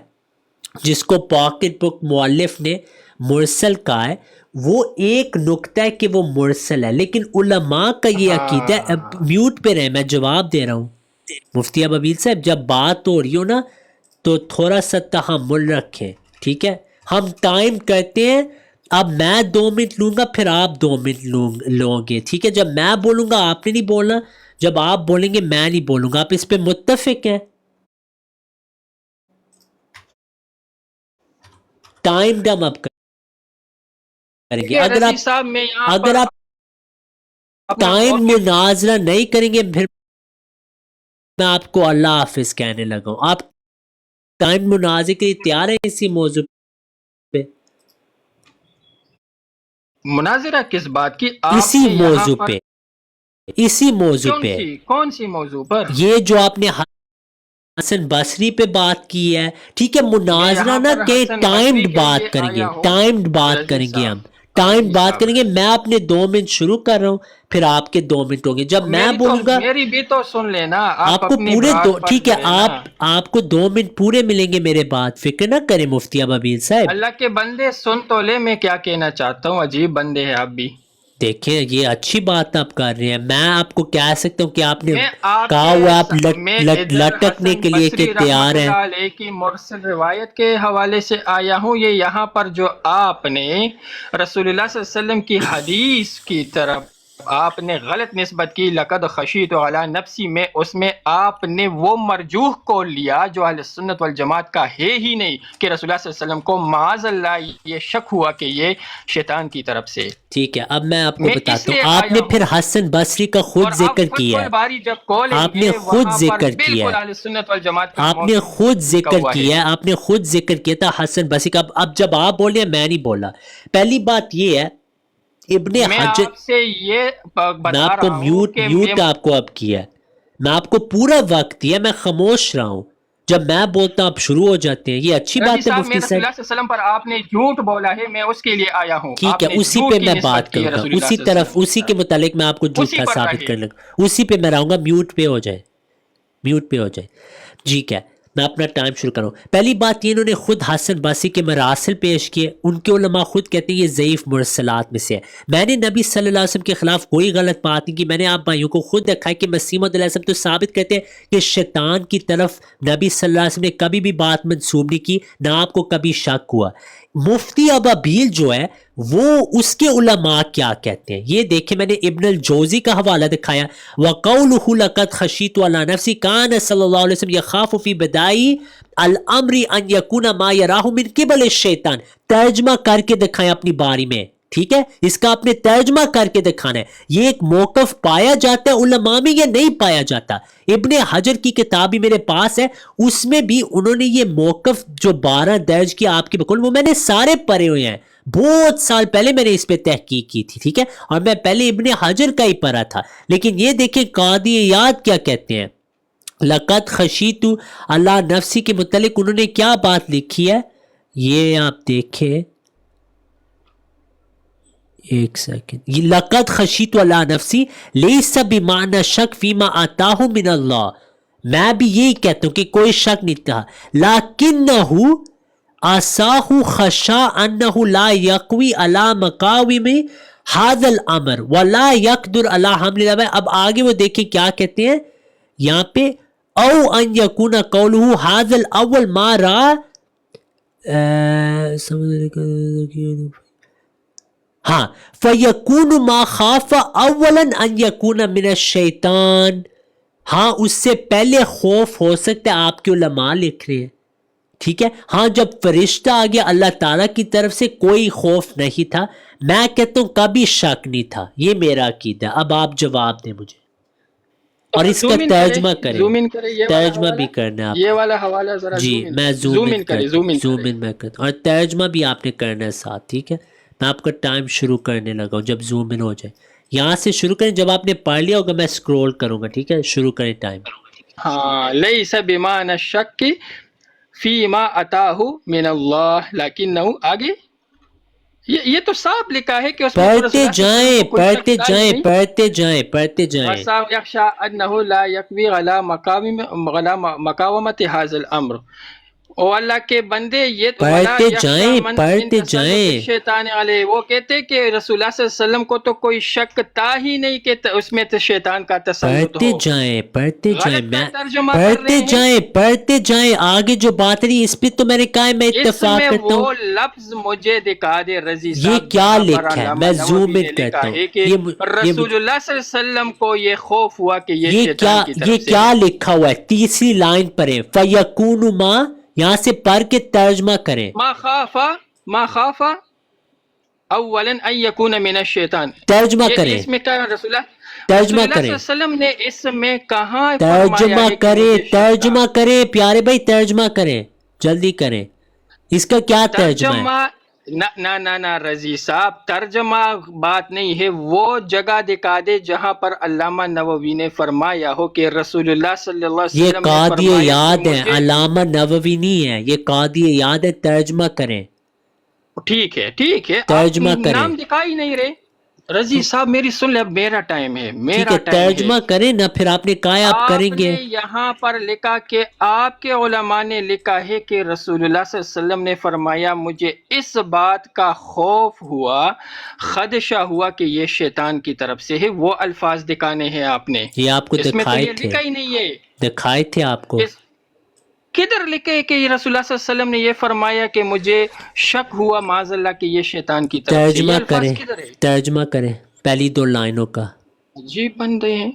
Speaker 2: جس کو پاکٹ بک مؤلف نے مرسل کہا ہے، وہ ایک نقطہ ہے کہ وہ مرسل ہے، لیکن علماء کا یہ عقیدہ ہے۔ اب میوٹ پہ رہے، میں جواب دے رہا ہوں مفتی ابابیل صاحب، جب بات ہو رہی ہو نا تو تھوڑا سا تحمل رکھیں، ٹھیک ہے؟ ہم ٹائم کرتے ہیں، اب میں 2 منٹ لوں گا، پھر آپ 2 منٹ لو گے، ٹھیک ہے؟ جب میں بولوں گا آپ نے نہیں بولنا، جب آپ بولیں گے میں نہیں بولوں گا، آپ اس پہ متفق ہیں؟ ٹائم ڈم اپ کریں گے، اگر
Speaker 1: رضی صاحب میں یہاں
Speaker 2: آپ
Speaker 1: پر اپنا
Speaker 2: ٹائم
Speaker 1: موقف
Speaker 2: مناظرہ نہیں کریں گے، پھر میں آپ کو اللہ حافظ کہنے لگا ہوں۔ آپ ٹائم مناظرے کے لیے تیار ہیں اسی موضوع پہ؟
Speaker 1: مناظرہ کس بات کی؟ آپ
Speaker 2: اسی
Speaker 1: نے یہاں
Speaker 2: موضوع
Speaker 1: پر
Speaker 2: پہ، اسی موضوع پہ،
Speaker 1: کون سی موضوع پر؟
Speaker 2: یہ جو آپ نے حسن بصری پہ بات کی ہے، ٹھیک ہے؟
Speaker 1: میں
Speaker 2: مناظرہ
Speaker 1: یہاں
Speaker 2: نہ
Speaker 1: پر
Speaker 2: کہ
Speaker 1: حسن بصری
Speaker 2: ٹائمڈ
Speaker 1: کے لیے
Speaker 2: بات کریں گے،
Speaker 1: آیا ہوں
Speaker 2: ٹائمڈ بات
Speaker 1: رضی
Speaker 2: کریں گے، ہم
Speaker 1: صاحب،
Speaker 2: ٹائم
Speaker 1: رضی
Speaker 2: بات
Speaker 1: صاحب،
Speaker 2: کریں گے۔ میں اپنے 2 منٹ شروع کر رہا ہوں، پھر آپ کے 2 منٹ ہوں گے، جب میں بولوں گا
Speaker 1: میری بھی تو سن لینا، آپ
Speaker 2: کو
Speaker 1: اپنی
Speaker 2: پورے
Speaker 1: برات پر
Speaker 2: ٹھیک
Speaker 1: جو
Speaker 2: ہے،
Speaker 1: ہے نا۔
Speaker 2: آپ کو 2 منٹ پورے ملیں گے میرے بعد، فکر نہ کریں مفتی ابابیل صاحب۔
Speaker 1: اللہ کے بندے سن تو لے، میں کیا کہنا چاہتا ہوں، عجیب بندے ہیں آپ بھی۔
Speaker 2: دیکھیں یہ اچھی بات آپ کر رہے ہیں، میں آپ کو کہہ سکتا ہوں کہ آپ نے
Speaker 1: میں آپ
Speaker 2: کہا
Speaker 1: کے
Speaker 2: ہوا آپ
Speaker 1: میں ادھر
Speaker 2: لٹکنے
Speaker 1: حسن
Speaker 2: کے لیے کہ
Speaker 1: بصری
Speaker 2: تیار
Speaker 1: رحمت
Speaker 2: ہیں۔
Speaker 1: اللہ علیہ کی مرسل روایت کے حوالے سے آیا ہوں۔ یہ یہاں پر جو آپ نے رسول اللہ صلی اللہ علیہ وسلم کی حدیث کی طرف آپ نے غلط نسبت کی، لقد خشیت علی نفسی میں، اس میں آپ نے وہ مرجوح کو لیا جو اہل سنت والجماعت کا ہے ہی نہیں، کہ رسول اللہ صلی اللہ علیہ وسلم کو معاذ اللہ یہ شک ہوا کہ یہ شیطان کی طرف سے۔
Speaker 2: ٹھیک ہے، اب میں آپ کو
Speaker 1: میں اس
Speaker 2: بتاتا
Speaker 1: لیے
Speaker 2: ہوں، آپ
Speaker 1: آیا
Speaker 2: نے
Speaker 1: ہوں،
Speaker 2: پھر حسن بصری کا
Speaker 1: اور
Speaker 2: خود
Speaker 1: آپ
Speaker 2: ذکر
Speaker 1: فتح
Speaker 2: کیا ہے،
Speaker 1: الباری جب کھولیں
Speaker 2: آپ نے
Speaker 1: گے
Speaker 2: خود
Speaker 1: وہاں پر
Speaker 2: ذکر کیا
Speaker 1: بالکل
Speaker 2: ہے،
Speaker 1: اہل سنت والجماعت کا
Speaker 2: آپ نے
Speaker 1: موقف
Speaker 2: خود
Speaker 1: لکھا
Speaker 2: ذکر
Speaker 1: ہوا ہے۔
Speaker 2: کیا ہے، آپ نے خود ذکر کیا تھا حسن بصری کا۔ اب جب آپ بولے ہیں میں نہیں بولا، پہلی بات یہ ہے ابن
Speaker 1: میں
Speaker 2: حجر،
Speaker 1: آپ سے یہ
Speaker 2: میں
Speaker 1: بتا
Speaker 2: آپ کو
Speaker 1: رہا ہوں کہ
Speaker 2: میوٹ آپ کو اب کیا ہے، میں آپ کو پورا وقت دیا، میں خاموش رہا ہوں، جب میں بولتا ہوں آپ شروع ہو جاتے ہیں، یہ اچھی
Speaker 1: رضی
Speaker 2: بات ہے
Speaker 1: صاحب، میں
Speaker 2: مفتی
Speaker 1: رسول
Speaker 2: صاحب؟
Speaker 1: اللہ صلی اللہ علیہ وسلم پر آپ نے جھوٹ بولا ہے، میں اس کے لیے آیا ہوں۔
Speaker 2: ٹھیک
Speaker 1: آپ
Speaker 2: ہے،
Speaker 1: نے
Speaker 2: اسی
Speaker 1: جھوٹ
Speaker 2: پہ
Speaker 1: کی
Speaker 2: میں
Speaker 1: نسبت
Speaker 2: بات
Speaker 1: کی ہے
Speaker 2: کروں گا،
Speaker 1: رسول اللہ صلی اللہ علیہ وسلم
Speaker 2: اسی کے متعلق میں آپ کو
Speaker 1: اسی
Speaker 2: جھوٹا
Speaker 1: پر
Speaker 2: ثابت
Speaker 1: رہے۔
Speaker 2: کرنے لگا، اسی پہ میں رہوں گا، میوٹ پہ ہو جائے، میوٹ پہ ہو جائے۔ ٹھیک ہے، میں اپنا ٹائم شروع کروں۔ پہلی بات یہ، انہوں نے خود حسن بصری کے مراسل پیش کیے، ان کے علماء خود کہتے ہیں یہ ضعیف مرسلات میں سے ہے۔ میں نے نبی صلی اللہ علیہ وسلم کے خلاف کوئی غلط بات نہیں کی، میں نے آپ بھائیوں کو خود رکھا ہے کہ مسیح موعود علیہ السلام تو ثابت کرتے ہیں کہ شیطان کی طرف نبی صلی اللہ علیہ وسلم نے کبھی بھی بات منسوب نہیں کی، نہ آپ کو کبھی شک ہوا۔ مفتی ابابیل جو ہے وہ اس کے علماء کیا کہتے ہیں یہ دیکھیں، میں نے ابن الجوزی کا حوالہ دکھایا، وَقَوْلُهُ لَقَدْ خَشِيتُ عَلَى نَفْسِي كَانَ صلی اللہ علیہ وسلم يَخَافُ فِي بِدَائِعِ الْأَمْرِ أَنْ يَكُونَ مَا يَرَاهُ مِنْ قِبَلِ الشَّيْطَانِ۔ ترجمہ کر کے دکھائیں اپنی باری میں، ٹھیک ہے؟ اس کا آپ نے ترجمہ کر کے دکھانا ہے۔ یہ ایک موقف پایا جاتا ہے علماء میں یا نہیں پایا جاتا؟ ابن حجر کی کتاب بھی میرے پاس ہے، اس میں بھی انہوں نے یہ موقف جو 12 درج کیا آپ کی بقول، وہ میں نے سارے پڑھے ہوئے ہیں، بہت سال پہلے میں نے اس پہ تحقیق کی تھی، ٹھیک ہے؟ اور میں پہلے ابن حجر کا ہی پڑھا تھا، لیکن یہ دیکھیں قاضی عیاض کیا کہتے ہیں، لقد خشیت اللہ نفسی کے متعلق انہوں نے کیا بات لکھی ہے، یہ آپ دیکھیں، ایک سیکنڈ، یہ لقد خشیت اللہ نفسی لیس بمعنی شک فیما آتاہ من اللہ، میں بھی یہی کہتا ہوں کہ کوئی شک نہیں تھا، لیکنہ آساہ خشا انہ لا یقوی علی مقاوم ھذا الامر ولا یقدر علی حمل الامر۔ اب آگے وہ دیکھیں کیا کہتے ہیں یہاں پہ، او ان یکون قولہ ھذا الاول ما را ہاں فَيَكُونُ مَا خَافَ أَوَّلًا أَن يَكُونَ مِنَ الشَّيْطَانِ، ہاں اس سے پہلے خوف ہو سکتا ہے، آپ کے علماء لکھ رہے ہیں، ٹھیک ہے؟ ہاں جب فرشتہ آ گیا اللہ تعالیٰ کی طرف سے کوئی خوف نہیں تھا، میں کہتا ہوں کبھی شک نہیں تھا، یہ میرا عقیدہ ہے۔ اب آپ جواب دیں مجھے۔ اور اس کا
Speaker 1: زوم ان
Speaker 2: ترجمہ
Speaker 1: کرے،
Speaker 2: کریں،
Speaker 1: زوم ان کرے، یہ والا
Speaker 2: ترجمہ بھی
Speaker 1: حوالہ،
Speaker 2: کرنا ہے آپ
Speaker 1: یہ
Speaker 2: کو.
Speaker 1: والا حوالہ ذرا
Speaker 2: جی
Speaker 1: زوم ان
Speaker 2: میں
Speaker 1: کرے، زوم ان کرے، زوم ان
Speaker 2: زوم
Speaker 1: کرے.
Speaker 2: ان میں کرتا ہوں، اور ترجمہ بھی آپ نے کرنا ہے ساتھ. ٹھیک ہے، میں آپ کا ٹائم شروع کرنے لگا ہوں جب زوم ان ہو جائے. یہاں سے شروع کریں، جب آپ نے پڑھ لیا ہوگا میں اسکرول کروں گا. ٹھیک ہے، شروع کریں ٹائم.
Speaker 1: ہاں، لیس بمعنی الشک فی ما اتاہ من اللہ لیکنہ، آگے یہ تو صاف لکھا ہے کہ اس میں تو رسول
Speaker 2: پڑھتے
Speaker 1: اللہ صلی اللہ علیہ وسلم
Speaker 2: جائیں
Speaker 1: کو کوئی شک
Speaker 2: پڑھتے
Speaker 1: تھا ہی
Speaker 2: جائیں
Speaker 1: نہیں.
Speaker 2: پڑھتے جائیں پڑھتے جائیں.
Speaker 1: وَسَا يَخْشَى أَنَّهُ لَا يَقْوِي عَلَى مقاومت هذا الامر. او اللہ کے بندے، یہ ولا
Speaker 2: پڑھتے
Speaker 1: یخشا
Speaker 2: جائیں
Speaker 1: من
Speaker 2: پڑھتے
Speaker 1: تسلط
Speaker 2: جائیں.
Speaker 1: الشیطان علیہ، وہ کہتے کہ رسول اللہ صلی اللہ علیہ وسلم کو تو کوئی شک تھا ہی نہیں کہ اس میں تو شیطان کا تسلط
Speaker 2: پڑھتے
Speaker 1: ہو.
Speaker 2: جائیں پڑھتے جائیں.
Speaker 1: غلط
Speaker 2: میں
Speaker 1: ترجمہ کر
Speaker 2: پڑھتے
Speaker 1: رہے ہیں.
Speaker 2: جائیں پڑھتے جائیں. آگے جو بات رہی اس پہ تو میں نے کہا ہے میں
Speaker 1: اس
Speaker 2: اتفاق
Speaker 1: میں
Speaker 2: کرتا ہوں.
Speaker 1: وہ لفظ مجھے دکھا دے رضی
Speaker 2: یہ
Speaker 1: صاحب
Speaker 2: کیا
Speaker 1: جہاں پر
Speaker 2: لکھا ہے،
Speaker 1: علامہ
Speaker 2: میں
Speaker 1: نووی
Speaker 2: زوم
Speaker 1: نے
Speaker 2: ان کرتا
Speaker 1: لکھا
Speaker 2: ہوں.
Speaker 1: ہے کہ رسول اللہ صلی اللہ علیہ وسلم کو یہ خوف ہوا کہ یہ شیطان کی
Speaker 2: یہ
Speaker 1: طرف سے
Speaker 2: کیا
Speaker 1: ہے.
Speaker 2: لکھا ہوا ہے؟ تیسری لائن پر ہے فَيَكُونُ مَا، یہاں سے پڑھ کے ترجمہ کریں.
Speaker 1: ما خاف اولا ان یکون من الشیطان.
Speaker 2: ترجمہ
Speaker 1: یہ
Speaker 2: کریں
Speaker 1: اس میں کیا رسول
Speaker 2: ترجمہ
Speaker 1: اللہ صلی
Speaker 2: کریں
Speaker 1: اللہ علیہ وسلم نے اس میں کہاں فرمایا
Speaker 2: ترجمہ
Speaker 1: ہے کہ
Speaker 2: کریں
Speaker 1: مجھے شک تھا؟
Speaker 2: ترجمہ کریں پیارے بھائی، ترجمہ کریں، جلدی کریں. اس کا کیا ترجمہ ہے؟
Speaker 1: نہ رضی صاحب، ترجمہ بات نہیں ہے. وہ جگہ دکھا دے جہاں پر علامہ نووی نے فرمایا ہو کہ رسول اللہ صلی اللہ علیہ
Speaker 2: یہ
Speaker 1: وسلم نے
Speaker 2: قاضی
Speaker 1: فرمایا کہ
Speaker 2: یاد ہے،
Speaker 1: مجھے.
Speaker 2: علامہ نووی نہیں ہے، یہ قاضی یاد ہے. ترجمہ کریں
Speaker 1: ٹھیک ہے، آپ
Speaker 2: ترجمہ کریں.
Speaker 1: نام دکھا ہی نہیں رہے. رضی صاحب میری سن لے، اب میرا ٹائم ہے،
Speaker 2: ٹھیک
Speaker 1: میرا
Speaker 2: ہے،
Speaker 1: ٹائم ہے.
Speaker 2: ترجمہ کریں نا، پھر آپ نے کہا ہے آپ کریں
Speaker 1: آپ
Speaker 2: گے.
Speaker 1: نے یہاں پر لکھا کہ آپ کے علماء نے لکھا ہے کہ رسول اللہ صلی اللہ علیہ وسلم نے فرمایا مجھے اس بات کا خوف ہوا، خدشہ ہوا کہ یہ شیطان کی طرف سے ہے. وہ الفاظ دکھانے ہیں آپ نے،
Speaker 2: یہ آپ کو
Speaker 1: اس میں تو
Speaker 2: دکھائے
Speaker 1: یہ
Speaker 2: تھے،
Speaker 1: لکھا ہی نہیں ہے.
Speaker 2: دکھائے تھے آپ کو.
Speaker 1: اس کدھر لکھے کہ یہ رسول اللہ صلی اللہ علیہ وسلم نے یہ فرمایا کہ مجھے شک ہوا معاذ اللہ کہ یہ شیطان کی طرف سے؟ یہ
Speaker 2: ترجمہ
Speaker 1: الفاظ
Speaker 2: کریں
Speaker 1: کدھر ہے؟
Speaker 2: ترجمہ کریں پہلی 2 لائنوں کا
Speaker 1: عجیب بندے ہیں،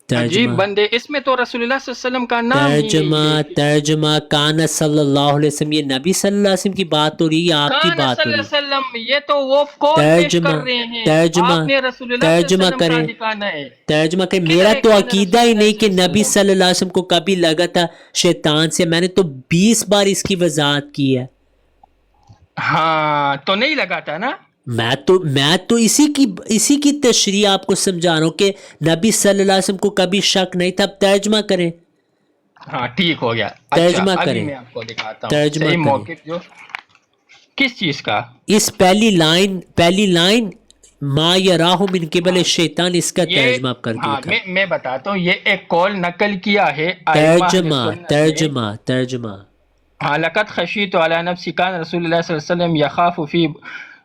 Speaker 1: عجیب
Speaker 2: ترجمہ.
Speaker 1: بندے. اس میں تو رسول اللہ صلی اللہ علیہ وسلم کا نام ہی نہیں ہے.
Speaker 2: ترجمہ کان صلی اللہ علیہ وسلم، یہ نبی صلی اللہ علیہ وسلم کی بات ہو رہی ہے، آپ کی
Speaker 1: کان
Speaker 2: بات
Speaker 1: صلی
Speaker 2: ہو
Speaker 1: اللہ
Speaker 2: رہی ہے.
Speaker 1: علیہ وسلم، یہ تو وہ کون پیش
Speaker 2: ترجمہ
Speaker 1: کر رہے ہیں.
Speaker 2: ترجمہ
Speaker 1: آپ نے رسول اللہ صلی
Speaker 2: ترجمہ
Speaker 1: اللہ علیہ وسلم کا
Speaker 2: کریں
Speaker 1: دکھانا ہے.
Speaker 2: ترجمہ کریں.
Speaker 1: کدھر
Speaker 2: میرا
Speaker 1: ہے
Speaker 2: تو
Speaker 1: کان
Speaker 2: عقیدہ
Speaker 1: رسول
Speaker 2: ہی
Speaker 1: اللہ
Speaker 2: نہیں کہ
Speaker 1: صلی اللہ علیہ
Speaker 2: نبی
Speaker 1: وسلم؟
Speaker 2: صلی اللہ علیہ وسلم کو کبھی لگا تھا شیطان سے. میں نے تو 20 بار اس کی وضاحت کی ہے.
Speaker 1: ہاں تو نہیں لگا تھا نا.
Speaker 2: میں تو اسی کی تشریح آپ کو سمجھا رہا ہوں کہ نبی صلی اللہ علیہ وسلم کو کبھی شک نہیں تھا. اب ترجمہ کریں
Speaker 1: ہاں ٹھیک ہو گیا.
Speaker 2: ترجمہ
Speaker 1: اچھا ابھی
Speaker 2: کریں
Speaker 1: میں آپ کو دکھاتا ہوں
Speaker 2: ترجمہ
Speaker 1: صحیح
Speaker 2: کریں.
Speaker 1: موقف جو کس چیز کا.
Speaker 2: اس پہلی لائن ما یراہ من قبل الشیطان، اس کا
Speaker 1: یہ
Speaker 2: ترجمہ آپ کر کے
Speaker 1: ہاں
Speaker 2: دکھا.
Speaker 1: میں بتاتا ہوں. یہ ایک قول نقل کیا ہے ائمہ اہل سنت نے.
Speaker 2: ترجمہ
Speaker 1: ہاں، لقد خشیت علی نفسی کان رسول اللہ صلی اللہ علیہ وسلم یخاف فی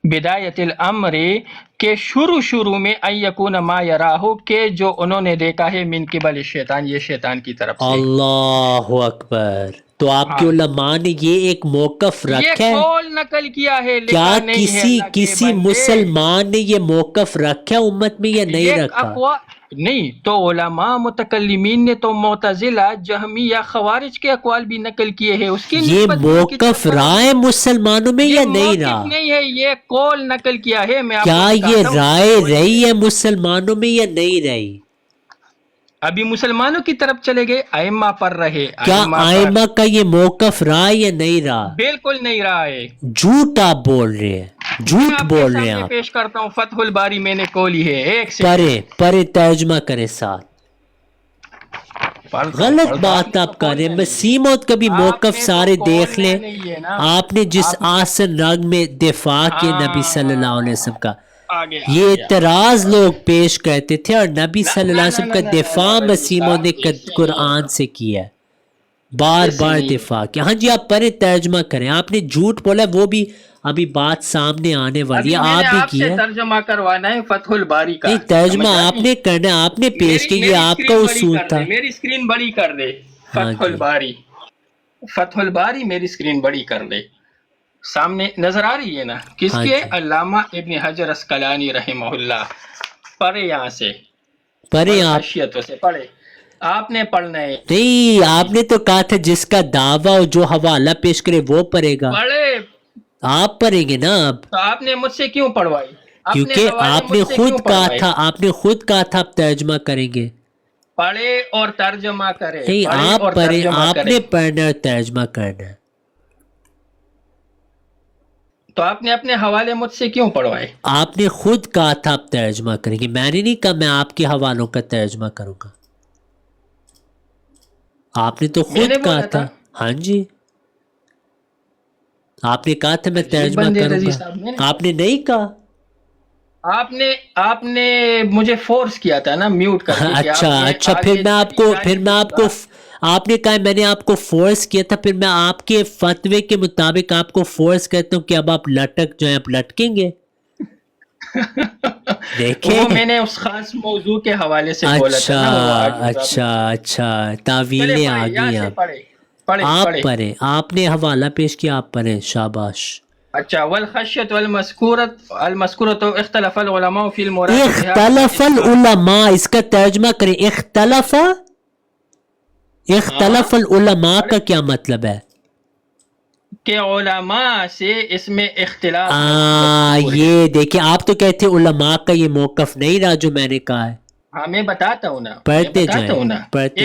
Speaker 1: بدایت الامر، کہ شروع میں ان یکون ما یراہ، کہ جو انہوں نے دیکھا ہے من قبل الشیطان، یہ شیطان کی طرف سے.
Speaker 2: اللہ اکبر. تو آپ کے
Speaker 1: ہاں،
Speaker 2: علماء نے یہ ایک موقف
Speaker 1: یہ
Speaker 2: رکھا ہے؟
Speaker 1: قول نقل کیا ہے،
Speaker 2: کیا
Speaker 1: لکھا نہیں ہے اللہ کے
Speaker 2: کسی
Speaker 1: بندے.
Speaker 2: مسلمان نے یہ موقف رکھا امت میں یا نہیں
Speaker 1: یہ
Speaker 2: رکھا؟
Speaker 1: نہیں تو علماء متکلمین نے تو معتزلہ، جہمیہ، خوارج کے اقوال بھی نقل کیے ہیں. اس کی
Speaker 2: یہ
Speaker 1: نسبت بھی ان کی
Speaker 2: موقف
Speaker 1: طرف
Speaker 2: رہا ہے مسلمانوں میں
Speaker 1: یہ
Speaker 2: یا نہیں
Speaker 1: موقف
Speaker 2: رہا؟
Speaker 1: نہیں ہے، یہ قول نقل کیا ہے. میں آپ
Speaker 2: کیا
Speaker 1: کو
Speaker 2: یہ
Speaker 1: دکھاتا ہوں.
Speaker 2: رائے رہی ہے مسلمانوں میں یا نہیں رہی؟
Speaker 1: ابھی مسلمانوں کی طرف چلے گئے، ائمہ پر رہے.
Speaker 2: کیا
Speaker 1: ائمہ پر
Speaker 2: ائمہ کا یہ موقف رہا یا نہیں رہا؟
Speaker 1: بالکل نہیں رہا ہے.
Speaker 2: جھوٹ آپ بول رہے ہیں،
Speaker 1: میں
Speaker 2: جھوٹ
Speaker 1: آپ کے
Speaker 2: بول رہے ہیں
Speaker 1: سامنے
Speaker 2: آپ.
Speaker 1: پیش کرتا ہوں، فتح الباری میں نے کھولی ہے. ایک سیکنڈ
Speaker 2: پرے ترجمہ کریں ساتھ. غلط بات آپ کر رہے ہیں. مسیموت کا بھی موقف سارے دیکھ لیں. آپ نے جس آسن رنگ میں دفاع کے نبی صلی اللہ علیہ وسلم کا، یہ اعتراض لوگ پیش کرتے تھے، اور نبی صلی اللہ علیہ وسلم کا دفاع مسیموں نے قرآن سے کیا ہے، بار دفاع کیا. ہاں جی آپ پڑھیں ترجمہ کریں. آپ نے جھوٹ بولا، وہ بھی ابھی بات سامنے آنے والی ہے. آپ بھی
Speaker 1: آپ سے
Speaker 2: کیا
Speaker 1: ترجمہ کروانا ہے فتح الباری کا.
Speaker 2: نہیں، ترجمہ آپ نے کرنا ہے، آپ نے پیش کیا، یہ آپ کا اصول تھا.
Speaker 1: میری اسکرین بڑی کر دے. فتح الباری، فتح الباری میری اسکرین بڑی کر دے. سامنے نظر آ رہی ہے نا؟ کس کے؟ علامہ ابن حجر عسقلانی رحمہ اللہ. پڑھے یہاں سے،
Speaker 2: پڑھے آپ.
Speaker 1: خشیتوں سے پڑھے. آپ نے پڑھنا ہے.
Speaker 2: نہیں، آپ نے تو کہا تھا جس کا دعویٰ جو حوالہ پیش کرے وہ پڑھے گا.
Speaker 1: پڑھے
Speaker 2: آپ پڑھیں گے نا اب،
Speaker 1: تو آپ نے مجھ سے کیوں پڑھوائی؟
Speaker 2: کیونکہ آپ نے خود کہا تھا آپ ترجمہ کریں گے.
Speaker 1: پڑھے اور ترجمہ کرے.
Speaker 2: نہیں
Speaker 1: پڑھے
Speaker 2: آپ
Speaker 1: اور
Speaker 2: پڑھیں,
Speaker 1: ترجمہ
Speaker 2: آپ
Speaker 1: کرے.
Speaker 2: نے پڑھنا ہے اور ترجمہ کرنا ہے.
Speaker 1: تو آپ نے اپنے حوالے مجھ سے کیوں پڑھوائے؟
Speaker 2: آپ نے خود کہا تھا آپ ترجمہ کریں گے, میں نے نہیں کہا میں آپ کے حوالوں کا ترجمہ کروں گا. آپ نے تو
Speaker 1: میں
Speaker 2: خود
Speaker 1: نے
Speaker 2: کہا
Speaker 1: بولا
Speaker 2: تھا.
Speaker 1: تھا.
Speaker 2: ہاں جی, آپ نے کہا تھا میں
Speaker 1: عجیب
Speaker 2: ترجمہ
Speaker 1: بندے
Speaker 2: کروں
Speaker 1: رضی
Speaker 2: گا,
Speaker 1: صاحب.
Speaker 2: آپ نے نہیں کہا.
Speaker 1: آپ نے مجھے فورس کیا تھا نا میوٹ کر کے کہ
Speaker 2: اچھا
Speaker 1: آپ یہ
Speaker 2: اچھا,
Speaker 1: آگے نہیں دوں گا.
Speaker 2: آپ نے کہا میں نے آپ کو فورس کیا تھا, پھر میں آپ کے فتوے کے مطابق آپ کو فورس کرتا ہوں کہ اب آپ لٹک جائیں, آپ لٹکیں گے. دیکھیں,
Speaker 1: وہ میں نے اس خاص موضوع کے حوالے سے بولا تھا
Speaker 2: اچھا
Speaker 1: نا, وہ آج آپ نے
Speaker 2: اچھا
Speaker 1: سنا.
Speaker 2: اچھا,
Speaker 1: چلے
Speaker 2: تعویلیں آ
Speaker 1: پڑھے, یہاں
Speaker 2: گئی.
Speaker 1: سے
Speaker 2: آپ
Speaker 1: پڑھے پڑھے
Speaker 2: آپ
Speaker 1: پڑھے.
Speaker 2: پڑھیں, آپ نے حوالہ پیش کیا, آپ پڑھیں, شاباش.
Speaker 1: اچھا, والخشیۃ المذکورۃ اختلف العلماء فی المراد بها
Speaker 2: اختلف العلماء, اس کا ترجمہ کریں. اختلف العلماء کا کیا مطلب ہے؟
Speaker 1: کہ علماء سے اس میں اختلاف مذکور ہے.
Speaker 2: یہ دیکھیں, آپ تو کہتے علماء کا یہ موقف نہیں رہا جو میں نے کہا ہے.
Speaker 1: ہاں میں بتاتا ہوں نا,
Speaker 2: پڑھتے جائیں.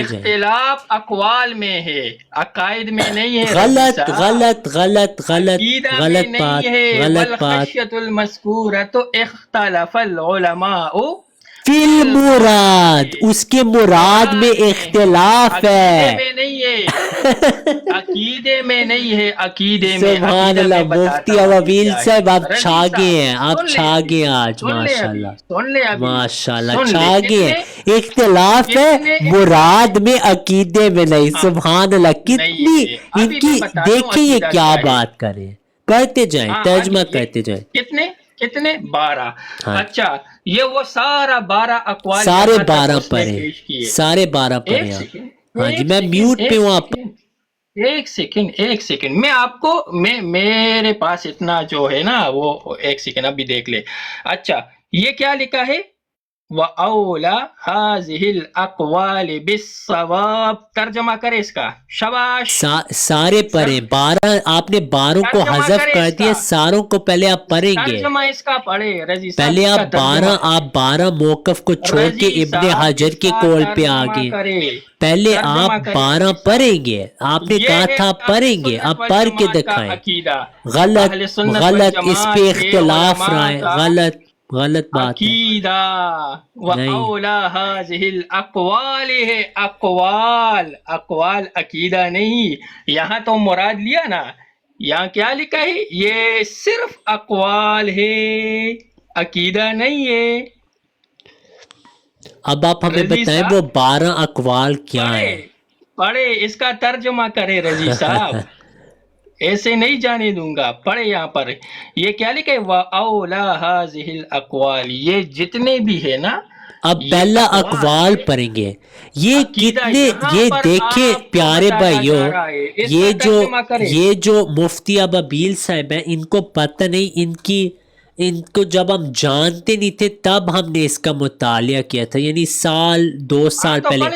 Speaker 1: اختلاف اقوال میں ہے, عقائد میں نہیں ہے.
Speaker 2: غلط غلط غلط غلط
Speaker 1: عقیدہ میں
Speaker 2: غلط بات,
Speaker 1: نہیں ہے.
Speaker 2: غلط بات.
Speaker 1: والخشیۃ المذکورۃ اختلف العلماء
Speaker 2: فی المراد, اس کے مراد میں اختلاف ہے.
Speaker 1: عقیدے میں نہیں ہے. عقیدے میں نہیں ہے, عقیدے میں.
Speaker 2: سبحان اللہ, مفتی ابابیل صاحب آپ چھا گئے ہیں, آپ چھا گئے ہیں آج, ماشاءاللہ
Speaker 1: سن لے ابھی,
Speaker 2: ماشاءاللہ چھا گئے ہیں. اختلاف ہے مراد میں, عقیدے میں نہیں. سبحان اللہ, کتنی ان کی, دیکھیں یہ کیا بات کریں. کرتے جائیں, ترجمہ کرتے جائیں.
Speaker 1: کتنے 12. اچھا, یہ وہ سارا 12 اقوال
Speaker 2: سارے
Speaker 1: یہاں تک
Speaker 2: 12
Speaker 1: اس نے
Speaker 2: پڑھیں,
Speaker 1: پیش کیے.
Speaker 2: سارے 12 پڑھیں آپ. ہاں جی, میں میوٹ پہ ہوں. آپ
Speaker 1: ایک سیکنڈ میں آپ کو, میرے پاس اتنا جو ہے نا وہ, ایک سیکنڈ ابھی دیکھ لے. اچھا, یہ کیا لکھا ہے؟ وَأَوْلَى هَذِهِ الْأَقْوَالِ بِالصَّوَابِ. ترجمہ کرے اس کا, شاباش.
Speaker 2: سارے پڑھیں, 12 آپ نے 12 کو حذف کر دیا, ساروں کو پہلے آپ پڑھیں گے.
Speaker 1: ترجمہ اس کا پڑھے رضی صاحب.
Speaker 2: پہلے آپ 12 موقف کو چھوڑ کے ابن حجر کے قول پہ آگے. پہلے آپ 12 پڑھیں گے, آپ نے کہا تھا پڑھیں گے, اب پڑھ کے دکھائیں. غلط غلط, اس پہ اختلاف رہا ہے, غلط بات ہے.
Speaker 1: عقیدہ وَأَوْلَى هَذِهِ الْأَقْوَالِ ہے, اقوال عقیدہ نہیں. یہاں تو مراد لیا نا, یہاں کیا لکھا ہے؟ یہ صرف اقوال ہے, عقیدہ نہیں ہے.
Speaker 2: اب آپ ہمیں بتائیں وہ 12 اقوال کیا ہیں.
Speaker 1: پڑھے, اس کا ترجمہ کرے رضی صاحب. ایسے نہیں جانے دوں گا, پڑھے یہاں پر. یہ کیا لکھا ہے؟ وَأَوْلَى هَذِهِ الْأَقْوَالِ, یہ جتنے بھی ہے نا.
Speaker 2: اب پہلا اقوال پڑھیں گے. یہ کتنے, یہ دیکھیں پیارے بھائیو, یہ جو مفتی ابابیل صاحب ہیں, ان کو پتہ نہیں, ان کو جب ہم جانتے نہیں تھے تب ہم نے اس کا مطالعہ کیا تھا, یعنی 2 سال پہلے.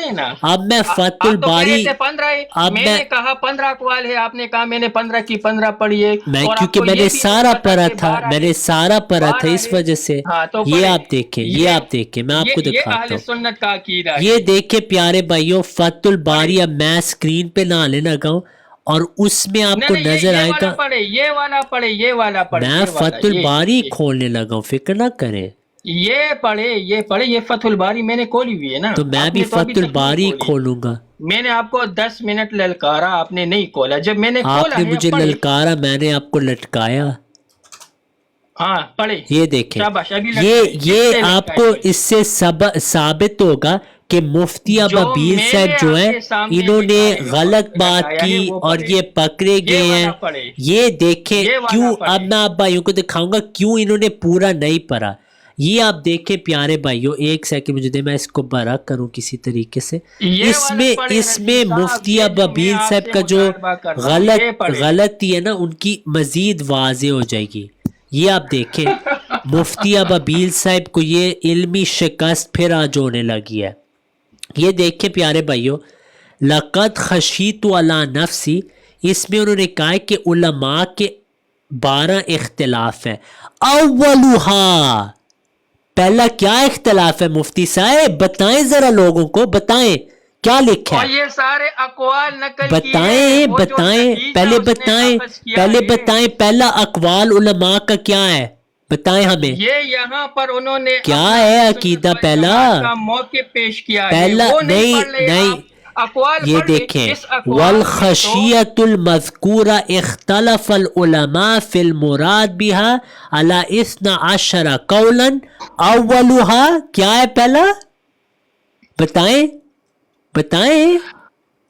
Speaker 2: اب میں فتح الباری, اب
Speaker 1: میں نے کہا 15 اقوال ہے, آپ نے کہا میں نے 15 کی 15 پڑھی ہے.
Speaker 2: کیونکہ میں نے سارا پڑھا تھا, اس وجہ سے. یہ آپ دیکھیں, میں آپ کو دکھاتا ہوں. یہ دیکھیں پیارے بھائیو, فتح الباری, اب میں اسکرین پہ نہ لینا گاؤں, اور اس میں آپ کو نظر آئے گا.
Speaker 1: یہ والا پڑھے.
Speaker 2: میں فتح الباری کھولنے لگا ہوں, فکر نہ کریں.
Speaker 1: یہ پڑھے, یہ فتح الباری میں نے کھولی ہوئی ہے نا.
Speaker 2: تو میں بھی فتح الباری کھولوں گا.
Speaker 1: میں نے آپ کو 10 منٹ للکارا, آپ نے نہیں کھولا. جب میں نے کھولا,
Speaker 2: آپ نے مجھے للکارا, میں نے آپ کو لٹکایا.
Speaker 1: ہاں پڑھے.
Speaker 2: یہ دیکھیں, یہ آپ کو اس سے ثابت ہوگا کہ مفتی ابابیل صاحب جو ہیں, انہوں نے غلط بات کی اور یہ پکڑے گئے ہیں. یہ دیکھیں کیوں, اب میں آپ بھائیوں کو دکھاؤں گا کیوں انہوں نے پورا نہیں پڑھا. یہ آپ دیکھیں پیارے بھائیوں, ایک سیکنڈ مجھے دے, میں اس کو برق کروں کسی طریقے سے. اس میں مفتی ابابیل صاحب کا جو غلطی ہے نا, ان کی مزید واضح ہو جائے گی. یہ آپ دیکھیں, مفتی ابابیل صاحب کو یہ علمی شکست پھر آج ہونے لگی ہے. یہ دیکھیں پیارے بھائیو, لقد خشیت علی نفسی, اس میں انہوں نے کہا کہ علماء کے 12 اختلاف ہیں. اولھا, پہلا کیا اختلاف ہے مفتی صاحب؟ بتائیں ذرا لوگوں کو، بتائیں کیا لکھا
Speaker 1: اور
Speaker 2: ہے،
Speaker 1: یہ سارے اقوال نقل کیے
Speaker 2: بتائیں
Speaker 1: وہ جو
Speaker 2: بتائیں
Speaker 1: نتیجہ
Speaker 2: پہلے
Speaker 1: اس نے
Speaker 2: بتائیں
Speaker 1: اخذ کیا
Speaker 2: پہلے
Speaker 1: ہے،
Speaker 2: بتائیں پہلا اقوال علماء کا کیا ہے، بتائیں ہمیں
Speaker 1: یہ یہاں پر انہوں نے
Speaker 2: کیا
Speaker 1: اپنا
Speaker 2: ہے
Speaker 1: اہل سنت
Speaker 2: عقیدہ پہلا
Speaker 1: والجماعت کا موقف پیش کیا ہے،
Speaker 2: پہلا
Speaker 1: وہ نہیں پڑھ
Speaker 2: نہیں
Speaker 1: رہے
Speaker 2: نہیں
Speaker 1: آپ اقوال
Speaker 2: یہ
Speaker 1: پڑھ لیں۔
Speaker 2: دیکھیں
Speaker 1: اس اقوال میں تو
Speaker 2: والخشیت المذکورہ اختلف العلماء فی المراد بها علی 12 قولا اولها کیا ہے پہلا، بتائیں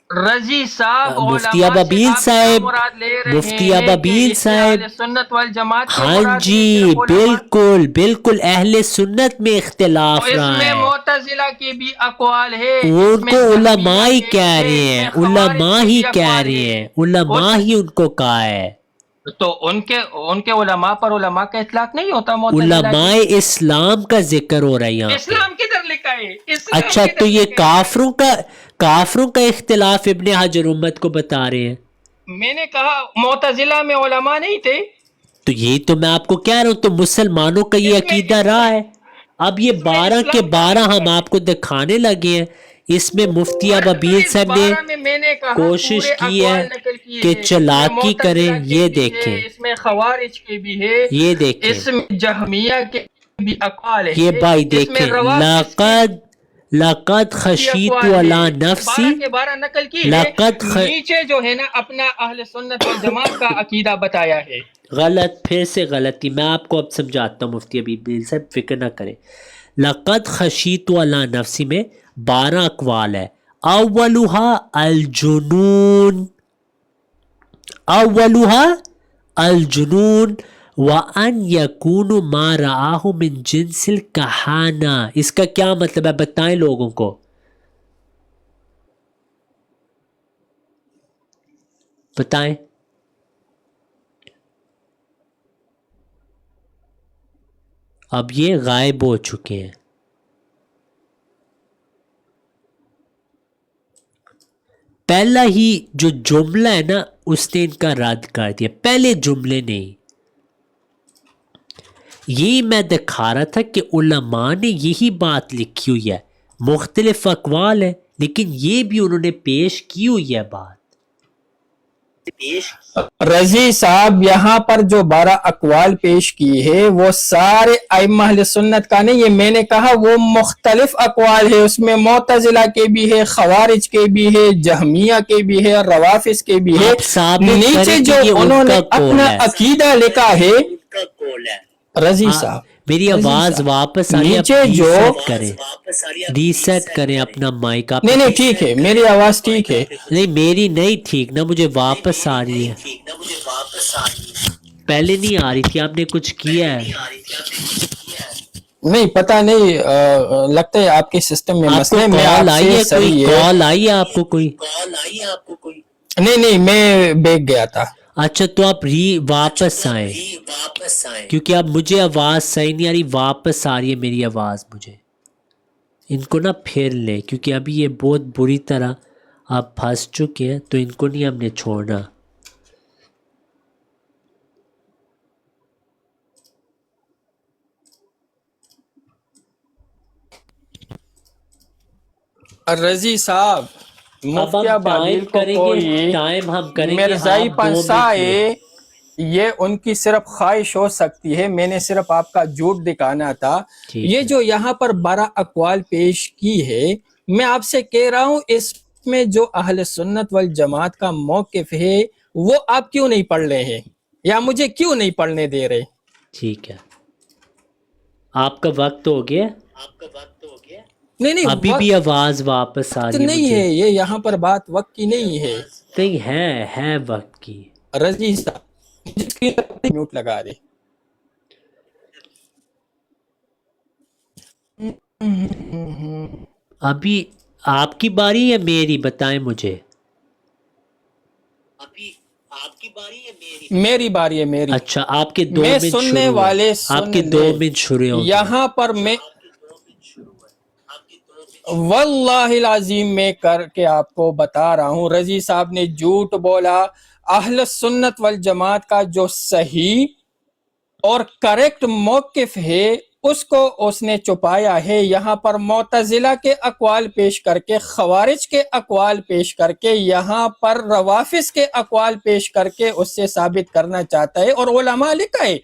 Speaker 1: رضی صاحب
Speaker 2: مفتی
Speaker 1: علماء سے
Speaker 2: ابابیل
Speaker 1: آپ کیا
Speaker 2: صاحب،
Speaker 1: مراد لے رہے
Speaker 2: مفتی
Speaker 1: ہیں کہ
Speaker 2: ابابیل
Speaker 1: اس میں
Speaker 2: صاحب،
Speaker 1: اہل سنت والجماعت کے
Speaker 2: ہاں
Speaker 1: مراد ہیں
Speaker 2: جی
Speaker 1: صرف علماء؟
Speaker 2: بالکل بالکل اہل سنت میں
Speaker 1: تو
Speaker 2: اختلاف
Speaker 1: اس
Speaker 2: رہا
Speaker 1: میں
Speaker 2: ہے،
Speaker 1: معتزلہ کے بھی اقوال ہے،
Speaker 2: وہ
Speaker 1: اس
Speaker 2: ان
Speaker 1: میں
Speaker 2: کو
Speaker 1: جہمیہ
Speaker 2: علماء ہی
Speaker 1: کے بھی
Speaker 2: کہہ
Speaker 1: ہے،
Speaker 2: رہے
Speaker 1: اس
Speaker 2: ہیں،
Speaker 1: میں خوارج
Speaker 2: علماء
Speaker 1: کے
Speaker 2: ہی
Speaker 1: بھی
Speaker 2: کہہ
Speaker 1: اقوال
Speaker 2: رہے
Speaker 1: ہے۔
Speaker 2: ہیں، علماء ہی ان کو کہا ہے،
Speaker 1: تو ان کے علماء پر علماء کا اطلاق نہیں ہوتا معتزلہ کے؟
Speaker 2: علماء اسلام کا ذکر ہو رہا ہے یہاں پہ۔
Speaker 1: اسلام کدھر لکھا ہے؟ اسلام
Speaker 2: اچھا تو
Speaker 1: کدھر
Speaker 2: یہ
Speaker 1: لکھا ہے؟
Speaker 2: کافروں کا اختلاف ابن حجر امت کو بتا رہے ہیں،
Speaker 1: میں نے کہا معتزلہ میں علماء نہیں تھے؟
Speaker 2: تو یہی تو میں آپ کو کہہ رہا ہوں، تو مسلمانوں کا یہ عقیدہ رہا ہے۔ اب یہ
Speaker 1: اس میں
Speaker 2: 12 کے
Speaker 1: اسلام کہاں
Speaker 2: 12
Speaker 1: لکھا
Speaker 2: ہم
Speaker 1: ہے؟
Speaker 2: آپ کو دکھانے لگے ہیں، اس میں مفتی
Speaker 1: تو
Speaker 2: ابابیل
Speaker 1: اس
Speaker 2: صاحب نے
Speaker 1: 12 میں نے کہا
Speaker 2: کوشش
Speaker 1: پورے
Speaker 2: کی ہے
Speaker 1: اقوال نقل کیے
Speaker 2: کہ
Speaker 1: ہیں، اس میں
Speaker 2: چلاکی کریں،
Speaker 1: معتزلہ کے
Speaker 2: یہ
Speaker 1: بھی ہے،
Speaker 2: دیکھیں
Speaker 1: اس میں خوارج کے بھی ہے،
Speaker 2: یہ دیکھیں
Speaker 1: اس میں جہمیہ کے بھی اقوال
Speaker 2: یہ
Speaker 1: ہے،
Speaker 2: بھائی
Speaker 1: اس میں
Speaker 2: دیکھیں،
Speaker 1: روافظ کے
Speaker 2: لقد
Speaker 1: بھی
Speaker 2: خشیت
Speaker 1: اقوال ہے۔
Speaker 2: علی
Speaker 1: یہ
Speaker 2: نفسی
Speaker 1: 12 کے 12 نقل کی ہے، نیچے جو ہے نا اپنا اہل سنت والجماعت کا عقیدہ بتایا ہے۔
Speaker 2: غلط، پھر سے غلطی، میں آپ کو اب سمجھاتا ہوں مفتی ابابیل صاحب، فکر نہ کریں۔ لقد خشیت علی نفسی میں 12 اقوال ہے، اولها الجنون وَأَنْ يَكُونُ مَا رَآهُ مِنْ جِنْسِ الْكَهَانَةِ، اس کا کیا مطلب ہے بتائیں لوگوں کو، بتائیں۔ اب یہ غائب ہو چکے ہیں۔ پہلا ہی جو جملہ ہے نا اس نے ان کا رد کر دیا، پہلے جملے نہیں۔ یہی میں دکھا رہا تھا کہ علماء نے یہی بات لکھی ہوئی ہے، مختلف اقوال ہے لیکن یہ بھی انہوں نے پیش کی ہوئی ہے بات۔
Speaker 1: رضی صاحب یہاں پر جو 12 اقوال پیش کی ہے وہ سارے ائمہ اہل سنت کا نہیں ہے، میں نے کہا وہ مختلف اقوال ہے، اس میں معتزلہ کے بھی ہے، خوارج کے بھی ہے، جہمیہ کے بھی ہے، روافظ کے بھی ہے۔
Speaker 2: آپ ثابت
Speaker 1: نیچے
Speaker 2: کریں
Speaker 1: جو
Speaker 2: کہ یہ
Speaker 1: انہوں
Speaker 2: ان
Speaker 1: نے
Speaker 2: کا قول
Speaker 1: اپنا
Speaker 2: ہے۔
Speaker 1: عقیدہ لکھا ہے رضی صاحب،
Speaker 2: میری آواز واپس آ رہی ہے،
Speaker 1: نیچے
Speaker 2: آپ
Speaker 1: جو
Speaker 2: ریسیٹ کریں اپنا مائک، آپ
Speaker 1: نہیں ٹھیک ہے، میری آواز ٹھیک ہے۔
Speaker 2: نہیں میری نہیں ٹھیک نا، مجھے واپس آ رہی ہے، پہلے نہیں آ رہی تھی، آپ نے کچھ کیا ہے،
Speaker 1: نہیں پتہ نہیں، لگتا ہے آپ کے سسٹم میں
Speaker 2: آپ کو
Speaker 1: مسئلہ ہے، میں
Speaker 2: کال
Speaker 1: آپ
Speaker 2: آئی
Speaker 1: سے
Speaker 2: ہے، کوئی
Speaker 1: صحیح ہے۔
Speaker 2: کال آئی ہے آپ کو کوئی؟
Speaker 1: نہیں میں بیگ گیا تھا۔
Speaker 2: اچھا تو آپ واپس آئیں، کیونکہ اب مجھے آواز صحیح نہیں آ رہی، واپس آ رہی ہے میری آواز مجھے، ان کو نا پھر لیں کیونکہ ابھی یہ بہت بری طرح آپ پھنس چکے ہیں، تو ان کو نہیں ہم نے چھوڑنا۔
Speaker 1: رضی صاحب
Speaker 2: اب
Speaker 1: مفتی
Speaker 2: ہم
Speaker 1: ابابیل
Speaker 2: ٹائم
Speaker 1: کو
Speaker 2: کریں گے،
Speaker 1: کوئی
Speaker 2: ٹائم ہم کریں گے،
Speaker 1: مرزائی
Speaker 2: آپ 2 منٹ
Speaker 1: پنسائے، یہ ان کی صرف خواہش ہو سکتی ہے، میں نے صرف آپ کا جھوٹ دکھانا تھا۔
Speaker 2: ٹھیک
Speaker 1: یہ
Speaker 2: ہے۔
Speaker 1: جو یہاں پر 12 اقوال پیش کی ہے، میں آپ سے کہہ رہا ہوں اس میں جو اہل سنت والجماعت کا موقف ہے وہ آپ کیوں نہیں پڑھ رہے ہیں، یا مجھے کیوں نہیں پڑھنے دے رہے؟
Speaker 2: ٹھیک ہے، آپ کا وقت ہو گیا،
Speaker 1: نہیں
Speaker 2: ابھی بھی آواز واپس آ
Speaker 1: وقت
Speaker 2: رہی ہے
Speaker 1: نہیں
Speaker 2: مجھے،
Speaker 1: ہے، یہ یہاں پر بات وقت کی نہیں ہے
Speaker 2: نہیں ہے وقت کی۔
Speaker 1: رضی صاحب، جس کی میوٹ لگا دے۔
Speaker 2: ابھی آپ کی باری ہے میری، بتائیں مجھے،
Speaker 1: میری باری ہے، میری۔
Speaker 2: اچھا آپ کے 2
Speaker 1: میں
Speaker 2: منٹ
Speaker 1: سننے
Speaker 2: شروع ہوئے،
Speaker 1: والے
Speaker 2: آپ
Speaker 1: سن
Speaker 2: کے 2
Speaker 1: لیں،
Speaker 2: منٹ شروع ہو گئے۔
Speaker 1: یہاں پر میں واللہ العظیم میں کر کے آپ کو بتا رہا ہوں، رضی صاحب نے جھوٹ بولا۔ اہل سنت والجماعت کا جو صحیح اور کریکٹ موقف ہے اس کو اس نے چھپایا ہے. یہاں پر معتزلہ کے اقوال پیش کر کے، خوارج کے اقوال پیش کر کے، یہاں پر روافض کے اقوال پیش کر کے اس سے ثابت کرنا چاہتا ہے. اور علماء لکھا ہے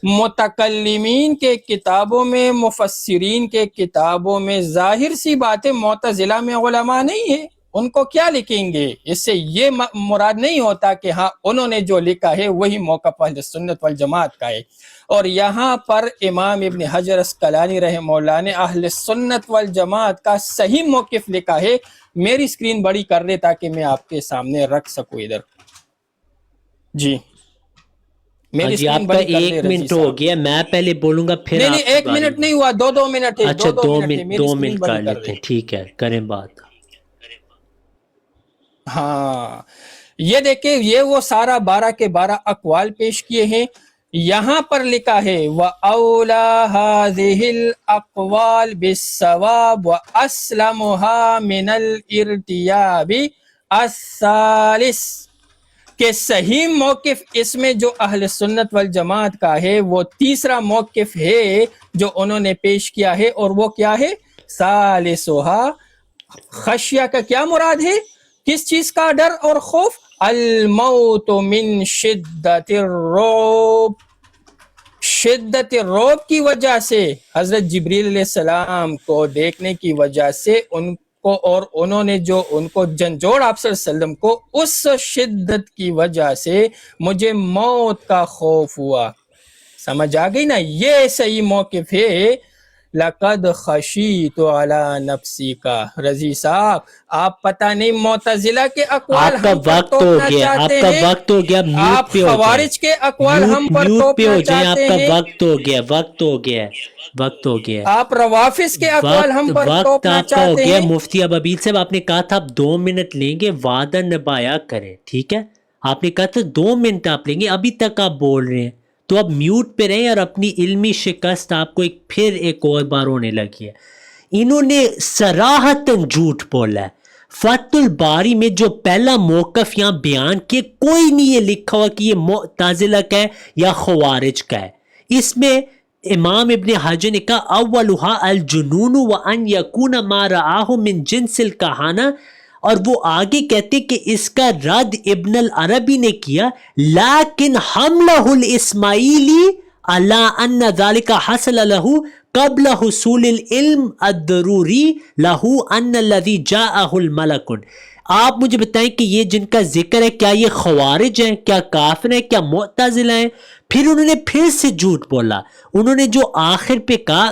Speaker 1: متکلمین کے کتابوں میں، مفسرین کے کتابوں میں، ظاہر سی بات ہے معتزلہ میں علماء نہیں ہے، ان کو کیا لکھیں گے؟ اس سے یہ مراد نہیں ہوتا کہ ہاں انہوں نے جو لکھا ہے وہی موقف اہل سنت والجماعت کا ہے. اور یہاں پر امام ابن حجر اسقلانی رحمہ اللہ نے اہل سنت والجماعت کا صحیح موقف لکھا ہے. میری سکرین بڑی کر دے تاکہ میں آپ کے سامنے رکھ سکوں ادھر. جی
Speaker 2: ہاں
Speaker 1: میری
Speaker 2: جی،
Speaker 1: سکرین
Speaker 2: آپ کا
Speaker 1: بڑی کر دے
Speaker 2: 1
Speaker 1: رضی
Speaker 2: منٹ ہو
Speaker 1: صاحب.
Speaker 2: گیا، میں پہلے بولوں گا پھر
Speaker 1: نہیں
Speaker 2: آپ
Speaker 1: نہیں
Speaker 2: کی
Speaker 1: 1
Speaker 2: باری.
Speaker 1: منٹ نہیں ہوا، دو منٹ ہے.
Speaker 2: اچھا
Speaker 1: دو منٹ ہے. میری
Speaker 2: 2
Speaker 1: سکرین
Speaker 2: منٹ
Speaker 1: بڑی
Speaker 2: کر
Speaker 1: کر
Speaker 2: لیتے
Speaker 1: دے.
Speaker 2: ہیں، ٹھیک ہے کریں بات.
Speaker 1: ہاں یہ دیکھیں، یہ وہ سارا 12 کے 12 اقوال پیش کیے ہیں. یہاں پر لکھا ہے وَأَوْلَى هَذِهِ الْأَقْوَالِ بِالصَّوَابِ وَأَسْلَمُهَا مِنَ الْإِرْتِيَابِ الثَّالِثِ، کہ صحیح موقف اس میں جو اہل سنت والجماعت کا ہے وہ تیسرا موقف ہے جو انہوں نے پیش کیا ہے. اور وہ کیا ہے؟ ثالثها، خشیہ کا کیا مراد ہے؟ کس چیز کا ڈر اور خوف؟ الموت من شدت الرعب، شدت رعب کی وجہ سے، حضرت جبریل علیہ السلام کو دیکھنے کی وجہ سے ان کو، اور انہوں نے جو ان کو جھنجھوڑ آپ صلی اللہ علیہ وسلم کو، اس شدت کی وجہ سے مجھے موت کا خوف ہوا. سمجھ آ گئی نا؟ یہ صحیح موقف ہے. لقد خشیت علی نفسی کا. رضی صاحب آپ پتہ نہیں معتزلہ کے اقوال
Speaker 2: آپ کا
Speaker 1: ہم پر
Speaker 2: وقت ہو
Speaker 1: توپنا
Speaker 2: گیا،
Speaker 1: چاہتے
Speaker 2: آپ کا
Speaker 1: ہیں،
Speaker 2: وقت ہو گیا،
Speaker 1: آپ
Speaker 2: میوٹ پہ ہو جائیں.
Speaker 1: خوارج کے اقوال ہم پر
Speaker 2: میوٹ پہ
Speaker 1: توپنا
Speaker 2: ہو جائیں، آپ
Speaker 1: چاہتے
Speaker 2: کا
Speaker 1: ہیں،
Speaker 2: وقت ہو گیا، وقت ہو گیا، وقت ہو گیا.
Speaker 1: آپ روافظ کے اقوال ہم پر
Speaker 2: وقت
Speaker 1: توپنا
Speaker 2: آپ کا ہو
Speaker 1: چاہتے
Speaker 2: گیا.
Speaker 1: ہیں.
Speaker 2: مفتی ابابیل صاحب آپ نے کہا تھا آپ 2 منٹ لیں گے، وعدہ نبھایا کریں، ٹھیک ہے؟ آپ نے کہا تھا 2 منٹ آپ لیں گے، ابھی تک آپ بول رہے ہیں. تو اب میوٹ پہ رہیں، اور اپنی علمی شکست آپ کو پھر ایک اور بار ہونے لگی ہے. انہوں نے صراحتاً جھوٹ بولا ہے. فتح الباری میں جو پہلا موقف یہاں بیان کیا، کوئی نہیں یہ لکھا ہوا کہ یہ معتزلہ کا ہے یا خوارج کا ہے. اس میں امام ابن حجر نے کہا اولها الجنون وان یکون ما رآہ من جنس الکہانہ، اور وہ آگے کہتے کہ اس کا رد ابن العربی نے کیا، لیکن حملہ الاسماعیلی علی ان ذلك حصل له قبل حصول العلم الضروری له ان الذي جاءه الملک. آپ مجھے بتائیں کہ یہ جن کا ذکر ہے کیا یہ خوارج ہیں، کیا کافر ہیں، کیا معتزلہ ہیں؟ پھر انہوں نے پھر سے جھوٹ بولا. انہوں نے جو آخر پہ کہا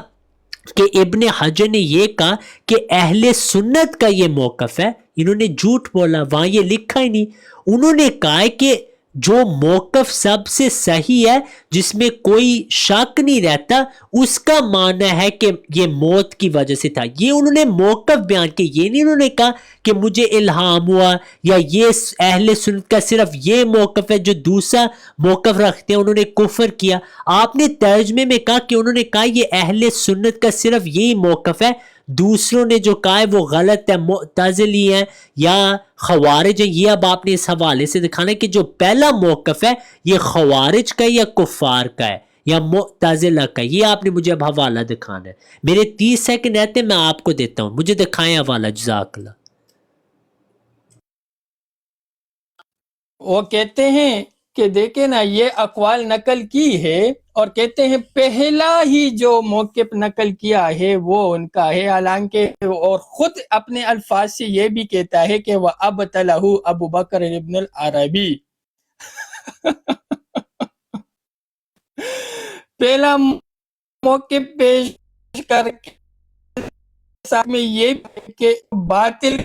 Speaker 2: کہ ابن حجر نے یہ کہا کہ اہل سنت کا یہ موقف ہے، انہوں نے جھوٹ بولا، وہاں یہ لکھا ہی نہیں. انہوں نے کہا ہے کہ جو موقف سب سے صحیح ہے، جس میں کوئی شک نہیں رہتا، اس کا معنی ہے کہ یہ موت کی وجہ سے تھا. یہ انہوں نے موقف بیان کیا، یہ نہیں انہوں نے کہا کہ مجھے الہام ہوا، یا یہ اہل سنت کا صرف یہ موقف ہے، جو دوسرا موقف رکھتے ہیں انہوں نے کفر کیا. آپ نے ترجمے میں کہا کہ انہوں نے کہا یہ اہل سنت کا صرف یہی موقف ہے، دوسروں نے جو کہا ہے وہ غلط ہے، معتزلی ہیں یا خوارج ہیں. یہ اب آپ نے اس حوالے سے دکھانا ہے کہ جو پہلا موقف ہے یہ خوارج کا یا کفار کا ہے یا معتزلہ کا. یہ آپ نے مجھے اب حوالہ دکھانا ہے. میرے 30 سیکنڈ رہتے ہیں، میں آپ کو دیتا ہوں، مجھے دکھائیں حوالہ. جزاک اللہ.
Speaker 1: وہ کہتے ہیں کہ دیکھیں نا، یہ اقوال نقل کی ہے، اور کہتے ہیں پہلا ہی جو موقف نقل کیا ہے وہ ان کا ہے، حالانکہ اور خود اپنے الفاظ سے یہ بھی کہتا ہے کہ وَأَبْتَلَهُ ابو بکر ابن العربی. پہلا موقف پیش کر کے ساتھ میں یہ بھی کہ باطل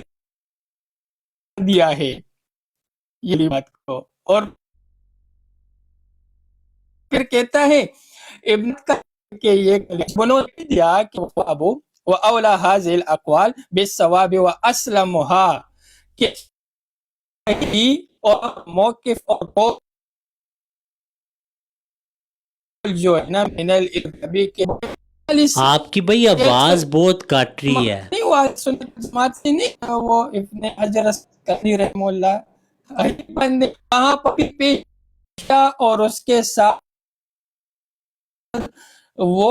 Speaker 1: دیا ہے یہ بات کو. اور پھر کہتا ہے ابن کا کہ یہ بنو دیا کہ وہ ابو و اولا حاضر الاقوال بالصواب و اسلمها، کہ اور موقف اور قول جو ہے نا من الارتبی کے
Speaker 2: آپ کی بھائی آواز بہت کٹ رہی ہے.
Speaker 1: نہیں ہوا سنت جماعت سے نہیں، وہ ابن حجر اسقلانی رحمہ اللہ بندے وہاں پر بھی پیش کیا، اور اس کے ساتھ وہ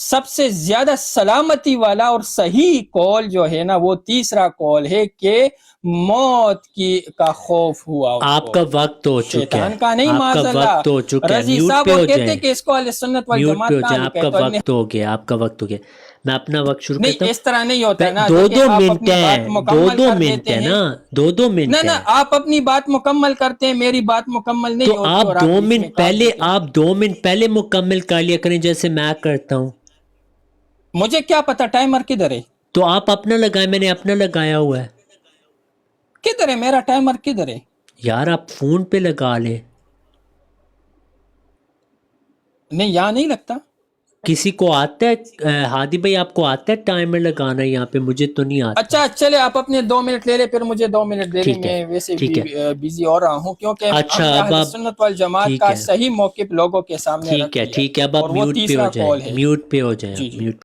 Speaker 1: سب سے زیادہ سلامتی والا اور صحیح قول جو ہے نا وہ تیسرا قول ہے کہ موت کا خوف ہوا اس
Speaker 2: آپ
Speaker 1: کو،
Speaker 2: کا وقت ہو چکا
Speaker 1: شیطان
Speaker 2: ہے،
Speaker 1: کا نہیں،
Speaker 2: آپ
Speaker 1: معاذ
Speaker 2: کا
Speaker 1: اللہ۔
Speaker 2: وقت ہو چکا ہے،
Speaker 1: رضی
Speaker 2: میوٹ
Speaker 1: صاحب
Speaker 2: پہ
Speaker 1: وہ
Speaker 2: ہو
Speaker 1: کہتے
Speaker 2: جائیں،
Speaker 1: کہ اس کو اہل سنت
Speaker 2: میوٹ
Speaker 1: والجماعت
Speaker 2: پہ ہو
Speaker 1: کہاں
Speaker 2: جائیں، آپ
Speaker 1: لکھا
Speaker 2: کا
Speaker 1: ہے، تو
Speaker 2: وقت ہو گیا، آپ کا وقت ہو گیا، میں اپنا وقت شروع
Speaker 1: نہیں
Speaker 2: کرتا ہوں۔
Speaker 1: اس طرح نہیں ہوتا نا،
Speaker 2: دو
Speaker 1: دیکھیں آپ
Speaker 2: منٹ
Speaker 1: اپنی بات
Speaker 2: ہیں،
Speaker 1: مکمل کر
Speaker 2: منٹ
Speaker 1: دیتے
Speaker 2: ہے
Speaker 1: ہیں۔
Speaker 2: نا، دو منٹ
Speaker 1: نہ
Speaker 2: ہے،
Speaker 1: آپ اپنی بات مکمل کرتے ہیں، میری بات مکمل نہیں
Speaker 2: تو
Speaker 1: ہوتی
Speaker 2: آپ
Speaker 1: اور
Speaker 2: دو
Speaker 1: بیچ میں
Speaker 2: منٹ
Speaker 1: کاٹ
Speaker 2: پہلے
Speaker 1: دیتے ہیں۔
Speaker 2: آپ 2 منٹ پہلے مکمل کر لیا کریں جیسے میں کرتا ہوں۔
Speaker 1: مجھے کیا پتا ٹائمر کدھر ہے،
Speaker 2: تو آپ اپنا لگائیں، میں نے اپنا لگایا ہوا ہے۔
Speaker 1: کدھر ہے میرا ٹائمر، کدھر ہے؟
Speaker 2: یار آپ فون پہ لگا لیں،
Speaker 1: نہیں یہاں نہیں لگتا۔
Speaker 2: کسی کو آتا ہے ہادی بھائی، آپ کو آتا ہے ٹائمر لگانا یہاں پہ؟ مجھے تو نہیں آتا۔
Speaker 1: اچھا چلے آپ اپنے 2 منٹ لے لیں، پھر مجھے 2 منٹ دے لیں،
Speaker 2: ٹھیک ہے،
Speaker 1: میں ویسے بھی
Speaker 2: ٹھیک ہے،
Speaker 1: بزی ہو رہا ہوں، کیونکہ
Speaker 2: اچھا
Speaker 1: ہم نے
Speaker 2: اب
Speaker 1: اہل
Speaker 2: آپ،
Speaker 1: سنت والجماعت
Speaker 2: ٹھیک
Speaker 1: کا
Speaker 2: ہے،
Speaker 1: صحیح موقف لوگوں کے سامنے رکھ
Speaker 2: ٹھیک ہے،
Speaker 1: دیا،
Speaker 2: ٹھیک ہے، اب آپ
Speaker 1: اور وہ
Speaker 2: میوٹ پہ ہو
Speaker 1: تیسرا
Speaker 2: جائیں،
Speaker 1: قول ہے۔
Speaker 2: میوٹ پہ ہو جائیں،
Speaker 1: جی
Speaker 2: آپ
Speaker 1: جی۔
Speaker 2: میوٹ